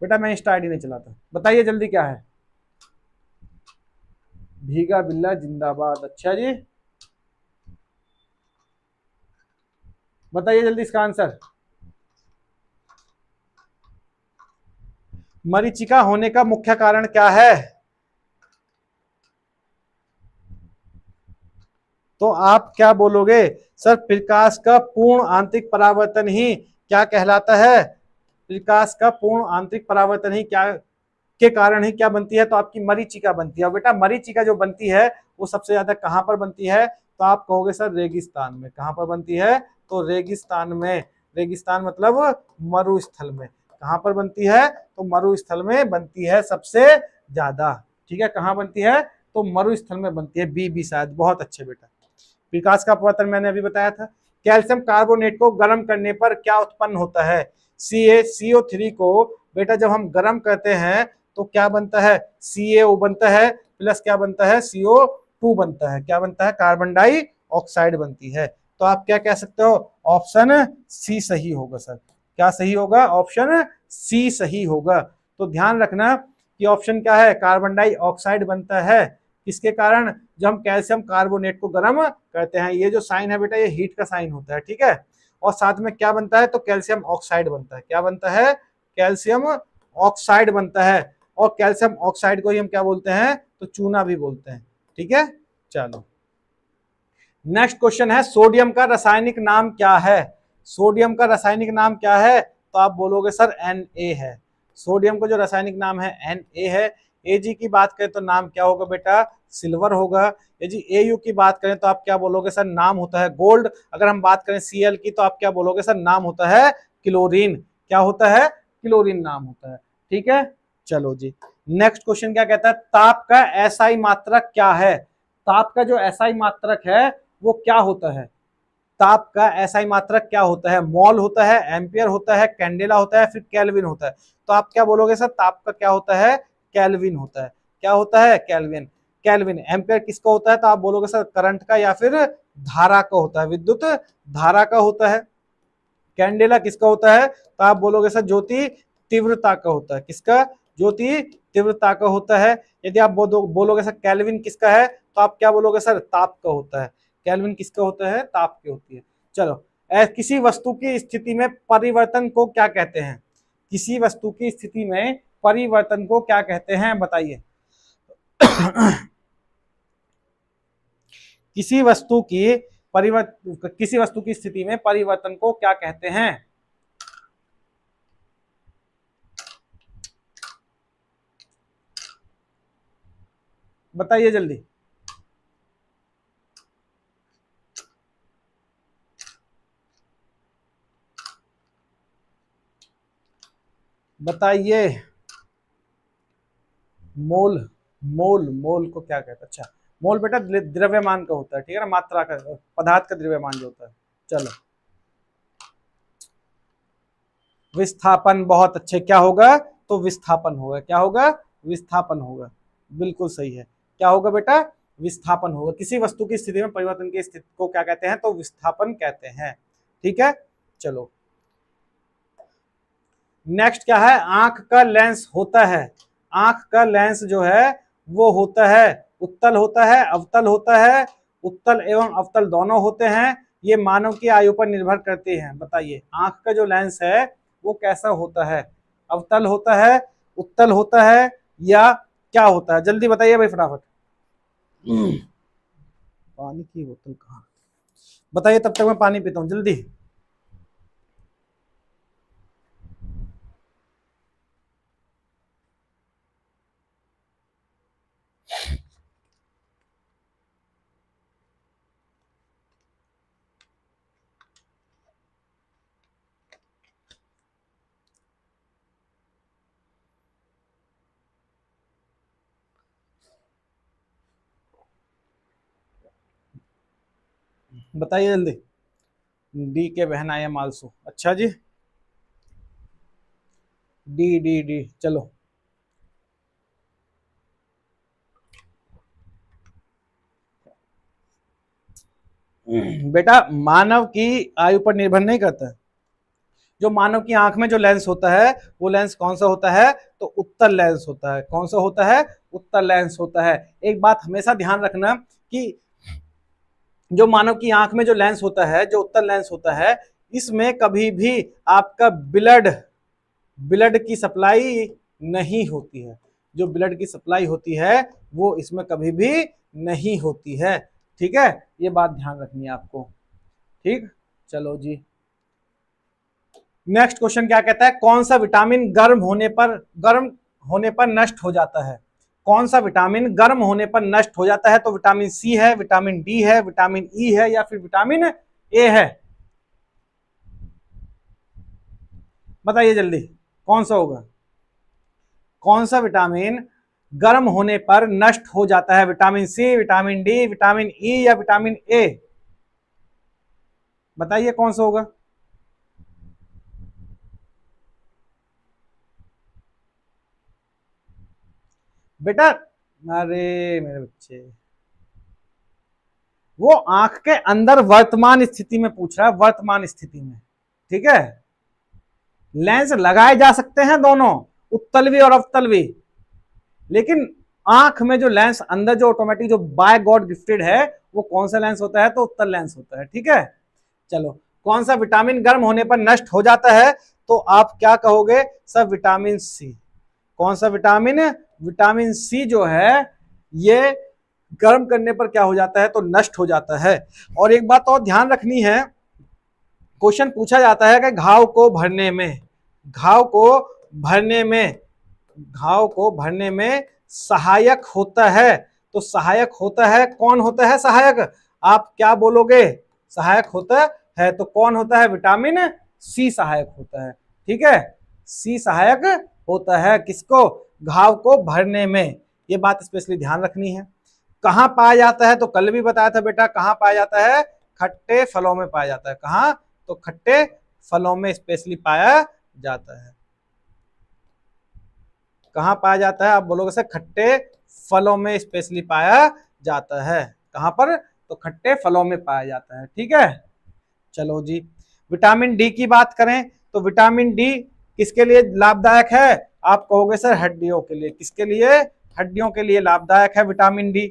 बेटा मैं इंस्टा आईडी नहीं चलाता, बताइए जल्दी क्या है? भीगा बिल्ला जिंदाबाद। अच्छा जी, बताइए जल्दी इसका आंसर। मरीचिका होने का मुख्य कारण क्या है? तो आप क्या बोलोगे? सर प्रकाश का पूर्ण आंतरिक परावर्तन ही क्या कहलाता है? प्रकाश का पूर्ण आंतरिक परावर्तन ही क्या के कारण ही क्या बनती है? तो आपकी मरीचिका बनती है। और बेटा मरीचिका जो बनती है वो सबसे ज्यादा कहां पर बनती है? तो आप कहोगे सर रेगिस्तान में। कहां पर बनती है? तो रेगिस्तान में। रेगिस्तान मतलब मरुस्थल में। कहां पर बनती है? तो मरुस्थल में बनती है सबसे ज्यादा। ठीक है, कहां बनती है? तो मरुस्थल में बनती है। बी शायद। बहुत अच्छे बेटा। विकास का परिवर्तन मैंने अभी बताया था। कैल्शियम कार्बोनेट को गर्म करने पर क्या उत्पन्न होता है? CaCO3 को बेटा जब हम गर्म करते हैं तो क्या बनता है? CaO बनता है, प्लस क्या बनता है? CO2 बनता है। क्या बनता है? कार्बन डाइऑक्साइड बनती है। तो आप क्या कह सकते हो? ऑप्शन सी सही होगा सर। क्या सही होगा? ऑप्शन सी सही होगा। तो ध्यान रखना कि ऑप्शन क्या है? कार्बन डाइऑक्साइड बनता है। किसके कारण? जब हम कैल्शियम कार्बोनेट को गर्म करते हैं। ये जो साइन है बेटा ये हीट का साइन होता है। ठीक है, और साथ में क्या बनता है? तो कैल्शियम ऑक्साइड बनता है। क्या बनता है? कैल्शियम ऑक्साइड बनता है। और कैल्शियम ऑक्साइड को ही हम क्या बोलते हैं? तो चूना भी बोलते हैं। ठीक है, चलो नेक्स्ट क्वेश्चन है, सोडियम का रासायनिक नाम क्या है? सोडियम का रासायनिक नाम क्या है? तो आप बोलोगे सर Na है। सोडियम का जो रासायनिक नाम है Na है। Ag की बात करें तो नाम क्या होगा बेटा? सिल्वर होगा। यदि Au की बात करें तो आप क्या बोलोगे सर? नाम होता है गोल्ड। अगर हम बात करें Cl की तो आप क्या बोलोगे सर? नाम होता है क्लोरीन। क्या होता है? क्लोरीन नाम होता है। ठीक है, चलो जी नेक्स्ट क्वेश्चन क्या कहता है? ताप का एसआई मात्रक क्या है? ताप का जो एसआई मात्रक है वो क्या होता है? ताप का एसआई मात्रक क्या होता है? मॉल होता है, एम्पियर होता है, कैंडेला होता है, फिर केल्विन होता है। तो आप क्या बोलोगे सर? ताप का क्या होता है? केल्विन होता है। क्या होता है? केल्विन। केल्विन। एम्पियर किसका होता है? तो आप बोलोगे सर करंट का या फिर धारा का होता है, विद्युत धारा का होता है। कैंडेला किसका होता है? तो आप बोलोगे सर ज्योति तीव्रता का होता है। किसका? ज्योति तीव्रता का होता है। यदि आप बोलोगे सर केल्विन किसका है? तो आप क्या बोलोगे सर? ताप का होता है। केल्विन किसका होता है? ताप की होती है। चलो किसी वस्तु की स्थिति में परिवर्तन को क्या कहते हैं? किसी वस्तु की स्थिति में परिवर्तन को क्या कहते हैं? बताइए। किसी वस्तु की स्थिति में परिवर्तन को क्या कहते हैं? बताइए जल्दी। बताइए। मोल। मोल को क्या कहते हैं? अच्छा, मोल बेटा द्रव्यमान का होता है। ठीक है ना, मात्रा का, पदार्थ का द्रव्यमान जो होता है। चलो विस्थापन। बहुत अच्छे। क्या होगा? तो विस्थापन होगा। क्या होगा? विस्थापन होगा। बिल्कुल सही है। क्या होगा बेटा? विस्थापन होगा। किसी वस्तु की स्थिति में परिवर्तन की स्थिति को क्या कहते हैं? तो विस्थापन कहते हैं। ठीक है, चलो नेक्स्ट क्या है? आंख का लेंस होता है। आंख का लेंस जो है वो होता है उत्तल होता है, अवतल होता है, उत्तल एवं अवतल दोनों होते हैं। ये मानव की आयु पर निर्भर करते हैं। बताइए आंख का जो लेंस है वो कैसा होता है, अवतल होता है, उत्तल होता है, या क्या होता है? जल्दी बताइए भाई फटाफट। पानी की बोतल कहाँ, बताइए तब तक मैं पानी पीता हूँ जल्दी। बताइए जल्दी। डी के बहना या मालसू, अच्छा जी, डी डी डी, चलो। बेटा मानव की आयु पर निर्भर नहीं करता है। जो मानव की आंख में जो लेंस होता है वो लेंस कौन सा होता है, तो उत्तल लेंस होता है। कौन सा होता है, उत्तल लेंस होता है। एक बात हमेशा ध्यान रखना कि जो मानव की आंख में जो लेंस होता है, जो उत्तल लेंस होता है, इसमें कभी भी आपका ब्लड ब्लड की सप्लाई नहीं होती है। जो ब्लड की सप्लाई होती है वो इसमें कभी भी नहीं होती है। ठीक है, ये बात ध्यान रखनी है आपको। ठीक, चलो जी। नेक्स्ट क्वेश्चन क्या कहता है, कौन सा विटामिन गर्म होने पर नष्ट हो जाता है? कौन सा विटामिन गर्म होने पर नष्ट हो जाता है? तो विटामिन सी है, विटामिन डी है, विटामिन ई है, या फिर विटामिन ए है? बताइए जल्दी कौन सा होगा। कौन सा विटामिन गर्म होने पर नष्ट हो जाता है? Vitamin C, vitamin D, vitamin E, या विटामिन ए? बताइए कौन सा होगा। बेटा अरे मेरे बच्चे, वो आंख के अंदर वर्तमान स्थिति में पूछ रहा है, वर्तमान स्थिति में। ठीक है, लेंस लगाए जा सकते हैं दोनों, उत्तलवी और अवतलवी, लेकिन आंख में जो लेंस अंदर जो ऑटोमेटिक जो बाय गॉड गिफ्टेड है वो कौन सा लेंस होता है, तो उत्तल लेंस होता है। ठीक है, चलो। कौन सा विटामिन गर्म होने पर नष्ट हो जाता है? तो आप क्या कहोगे सर, विटामिन सी। कौन सा विटामिन, विटामिन सी जो है ये गर्म करने पर क्या हो जाता है, तो नष्ट हो जाता है। और एक बात और ध्यान रखनी है, क्वेश्चन पूछा जाता है कि घाव को भरने में, घाव को भरने में, घाव को भरने में सहायक होता है। तो सहायक होता है, कौन होता है सहायक? आप क्या बोलोगे, सहायक होता है तो कौन होता है? विटामिन सी सहायक होता है। ठीक है, सी सहायक होता है किसको, घाव को भरने में। ये बात स्पेशली ध्यान रखनी है। कहां पाया जाता है, तो कल भी बताया था बेटा, कहां पाया जाता है? खट्टे फलों में पाया जाता है। कहां, तो खट्टे फलों में स्पेशली पाया जाता है। कहां पाया जाता है, आप बोलोगे सर खट्टे फलों में स्पेशली पाया जाता है। कहां पर, तो खट्टे फलों में पाया जाता है। ठीक है, चलो जी। विटामिन डी की बात करें तो विटामिन डी किसके लिए लाभदायक है? आप कहोगे सर हड्डियों के लिए। किसके लिए? हड्डियों के लिए लाभदायक है विटामिन डी।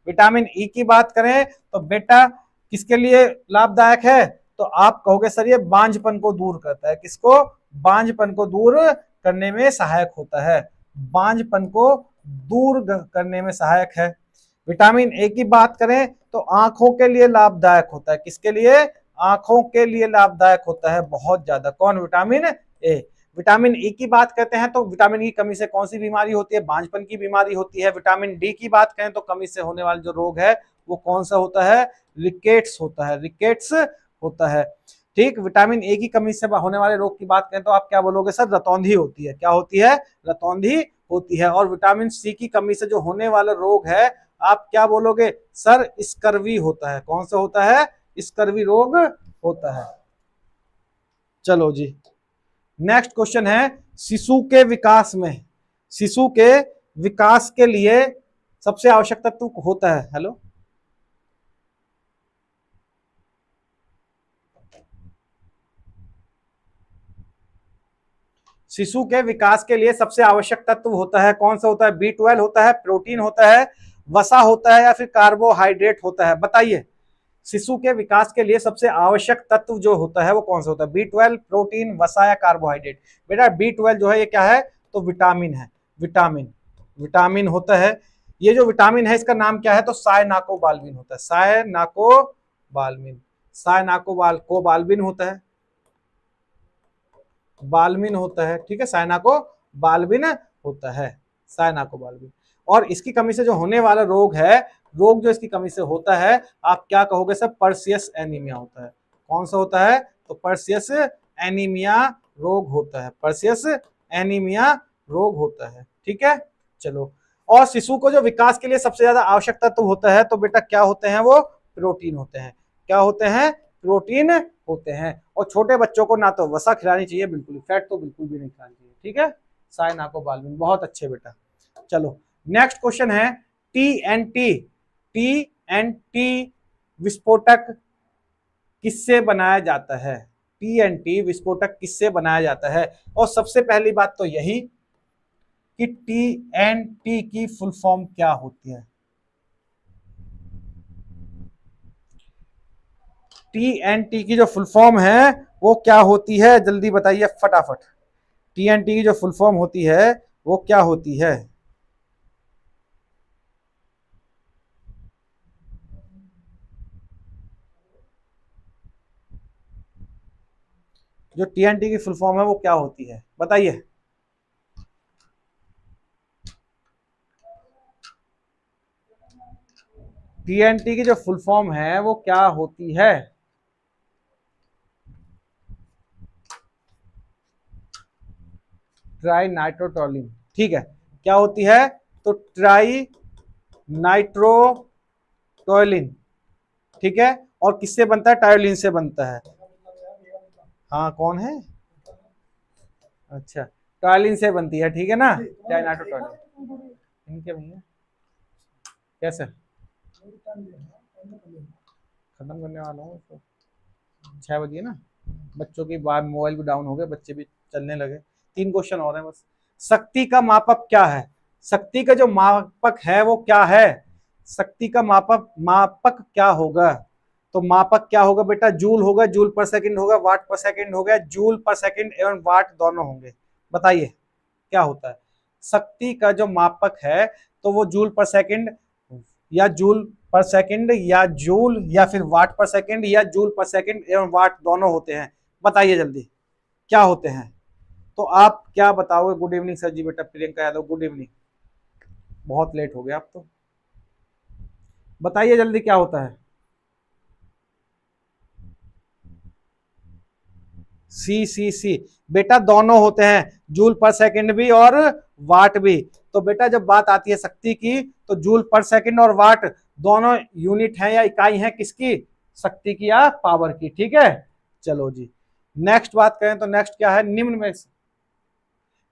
विटामिन ई की बात करें तो बेटा किसके लिए लाभदायक है? तो आप कहोगे सर ये बांझपन को दूर करता है। किसको? बांझपन को दूर करने में सहायक होता है। बांझपन को दूर करने में सहायक है। विटामिन ए की बात करें तो आंखों के लिए लाभदायक होता है। किसके लिए? आंखों के लिए लाभदायक होता है बहुत ज्यादा। कौन? Vitamin A. विटामिन ई की बात करते हैं तो विटामिन ई कमी से कौन सी बीमारी होती है? बांझपन की बीमारी होती है। विटामिन डी की बात करें तो कमी से होने वाला जो रोग है वो कौन सा होता है? रिकेट्स होता है। रिकेट्स होता है। ठीक, विटामिन ए की कमी से होने वाले रोग की बात करें तो आप क्या बोलोगे सर? रतौंधी होती है। क्या होती है? रतौंधी होती है। और विटामिन सी की कमी से जो होने वाला रोग है आप क्या बोलोगे सर? स्कर्वी होता है। कौन सा होता है? स्कर्वी रोग होता है। चलो जी, नेक्स्ट क्वेश्चन है, शिशु के विकास में, शिशु के विकास के लिए सबसे आवश्यक तत्व होता है, हेलो, शिशु के विकास के लिए सबसे आवश्यक तत्व होता है, कौन सा होता है? B12 होता है, प्रोटीन होता है, वसा होता है या फिर कार्बोहाइड्रेट होता है? बताइए। शिशु के विकास के लिए सबसे आवश्यक तत्व जो होता है वो कौन सा होता है? B12, प्रोटीन, वसा या कार्बोहाइड्रेट? बेटा B12 जो है ये क्या है? तो विटामिन है। विटामिन विटामिन होता है। ये जो विटामिन है इसका नाम क्या है? तो सायनाकोबाल्मिन होता है। सायनाकोबाल्मिन, सायनाकोबाल्मिन होता है, बाल्मिन होता है, ठीक है, सायनाकोबाल्मिन होता है, सायनाकोबाल्मिन। और इसकी कमी से जो होने वाला रोग है, रोग जो इसकी कमी से होता है, आप क्या कहोगे सर? पर्सियस एनीमिया होता है। कौन सा होता है? तो पर्सियस एनीमिया रोग होता है। पर्सियस एनीमिया रोग होता है, ठीक है। चलो, और शिशु को जो विकास के लिए सबसे ज्यादा आवश्यक तत्व होता है तो बेटा क्या होते हैं? वो प्रोटीन होते हैं। क्या होते हैं? प्रोटीन होते हैं। और छोटे बच्चों को ना तो वसा खिलानी चाहिए, बिल्कुल फैट तो बिल्कुल भी नहीं खिलानी चाहिए, ठीक है। सायनाकोबाल्मिन, बहुत अच्छे बेटा। चलो नेक्स्ट क्वेश्चन है, टीएनटी, टीएनटी विस्फोटक किससे बनाया जाता है? टीएनटी विस्फोटक किससे बनाया जाता है? और सबसे पहली बात तो यही कि टीएनटी की फुल फॉर्म क्या होती है? टीएनटी की जो फुल फॉर्म है वो क्या होती है? जल्दी बताइए फटाफट। टीएनटी की जो फुल फॉर्म होती है वो क्या होती है? जो टीएनटी की फुल फॉर्म है वो क्या होती है? बताइए। टीएनटी की जो फुल फॉर्म है वो क्या होती है? ट्राई नाइट्रोटोलिन, ठीक है। क्या होती है? तो ट्राई नाइट्रोटोलिन, ठीक है। और किससे बनता है? टायोलिन से बनता है। हाँ, कौन है? अच्छा, टायोलिन से बनती है, ठीक है ना, ट्राई नाइट्रोटोलिन। इनके भैया कैसे खत्म करने वाला हूँ तो 6 बजे ना, बच्चों की बात, मोबाइल भी डाउन हो गए, बच्चे भी चलने लगे। 3 क्वेश्चन और हैं बस। शक्ति का मापक क्या है? शक्ति का जो मापक है वो क्या है? शक्ति का मापक मापक क्या होगा? तो मापक क्या होगा बेटा? जूल होगा, जूल पर सेकंड होगा, वाट पर सेकंड होगा, जूल पर सेकंड एवं वाट दोनों होंगे। बताइए क्या होता है? शक्ति का जो मापक है तो वो जूल पर सेकंड या जूल पर सेकंड या जूल या फिर वाट पर सेकंड या जूल पर सेकंड एवं वाट दोनों होते हैं। बताइए जल्दी क्या होते हैं? तो आप क्या बताओगे? गुड इवनिंग सर जी। बेटा प्रियंका यादव, गुड इवनिंग। बहुत लेट हो गया आप तो। बताइए जल्दी क्या होता है? सी बेटा दोनों होते हैं, जूल पर सेकंड भी और वाट भी। तो बेटा जब बात आती है शक्ति की तो जूल पर सेकंड और वाट दोनों यूनिट है या इकाई है किसकी? शक्ति की या पावर की, ठीक है। चलो जी, नेक्स्ट बात करें तो नेक्स्ट क्या है?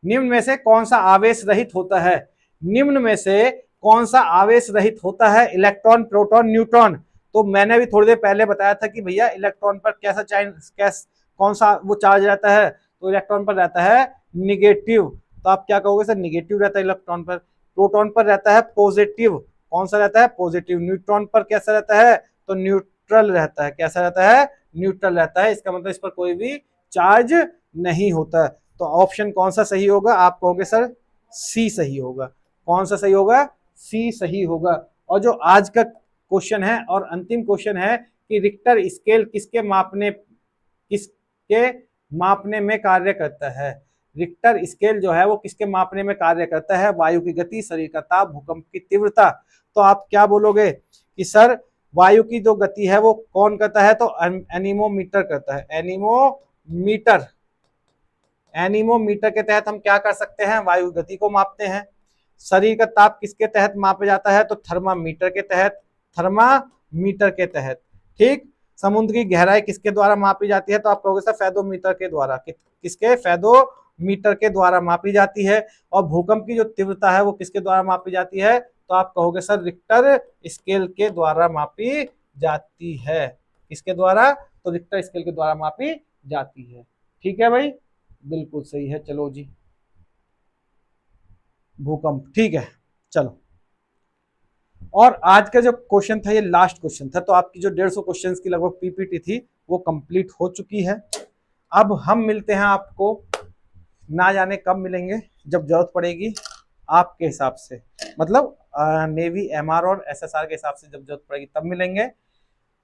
निम्न में से कौन सा आवेश रहित होता है? निम्न में से कौन सा आवेश रहित होता है? Electron, proton, neutron. तो मैंने भी थोड़ी देर पहले बताया था कि भैया इलेक्ट्रॉन पर कौन सा वो चार्ज रहता है? तो इलेक्ट्रॉन पर रहता है निगेटिव। तो आप क्या कहोगे सर? निगेटिव रहता है इलेक्ट्रॉन पर। प्रोटॉन पर रहता है पॉजिटिव। कौन सा रहता है? पॉजिटिव। न्यूट्रॉन पर कैसा रहता है? तो न्यूट्रल रहता है। कैसा रहता है? न्यूट्रल रहता है। इसका मतलब इस पर कोई भी चार्ज नहीं होता। तो ऑप्शन कौन सा सही होगा? आप कहोगे सर सी सही होगा। कौन सा सही होगा? सी सही होगा। और जो आज का क्वेश्चन है और अंतिम क्वेश्चन है कि रिक्टर स्केल किसके मापने में कार्य करता है? रिक्टर स्केल जो है वो किसके मापने में कार्य करता है? वायु की गति, शरीर का ताप, भूकंप की तीव्रता। तो आप क्या बोलोगे कि सर वायु की जो गति है वो कौन करता है? तो एनीमोमीटर करता है। एनीमोमीटर। एनीमोमीटर के तहत हम क्या कर सकते हैं? वायु गति को मापते हैं। शरीर का ताप किसके तहत मापा जाता है? तो थर्मामीटर के तहत। थर्मामीटर के तहत, ठीक। समुद्र की गहराई किसके द्वारा मापी जाती है? तो आप कहोगे सर फेदोमीटर के द्वारा। किसके? फेदोमीटर के द्वारा मापी जाती है। और भूकंप की जो तीव्रता है वो किसके द्वारा मापी जाती है? तो आप कहोगे सर रिक्टर स्केल के द्वारा मापी जाती है। किसके द्वारा? तो रिक्टर स्केल के द्वारा मापी जाती है, ठीक है भाई, बिल्कुल सही है। चलो जी, भूकंप, ठीक है। चलो और आज का जो क्वेश्चन था ये लास्ट क्वेश्चन था, तो आपकी जो 150 क्वेश्चंस की लगभग पीपीटी थी वो कंप्लीट हो चुकी है। अब हम मिलते हैं आपको, ना जाने कब मिलेंगे, जब जरूरत पड़ेगी आपके हिसाब से, मतलब नेवी, एमआर और एसएसआर के हिसाब से जब जरूरत पड़ेगी तब मिलेंगे,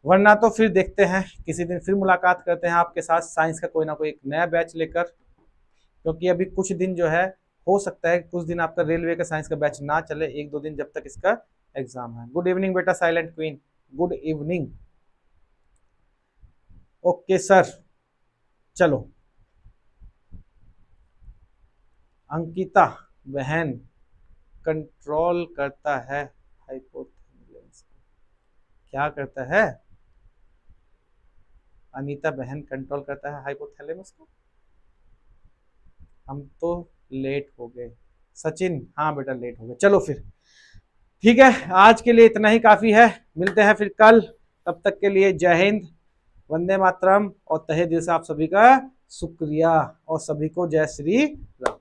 वरना तो फिर देखते हैं किसी दिन फिर मुलाकात करते हैं आपके साथ साइंस का कोई ना कोई एक नया बैच लेकर, क्योंकि अभी कुछ दिन जो है, हो सकता है कुछ दिन आपका रेलवे का साइंस का बैच ना चले, 1-2 दिन जब तक इसका एग्जाम है। गुड इवनिंग बेटा silent queen, good evening. Okay sir, चलो अंकिता बहन कंट्रोल करता है हाइपोथैलेमस, क्या करता है अनीता बहन, कंट्रोल करता है हाइपोथैलेमस को। हम तो लेट हो गए सचिन, हाँ बेटा लेट हो गए, चलो फिर ठीक है, आज के लिए इतना ही काफी है, मिलते हैं फिर कल, तब तक के लिए जय हिंद, वंदे मातरम, और तहे दिल से आप सभी का शुक्रिया, और सभी को जय श्री राम।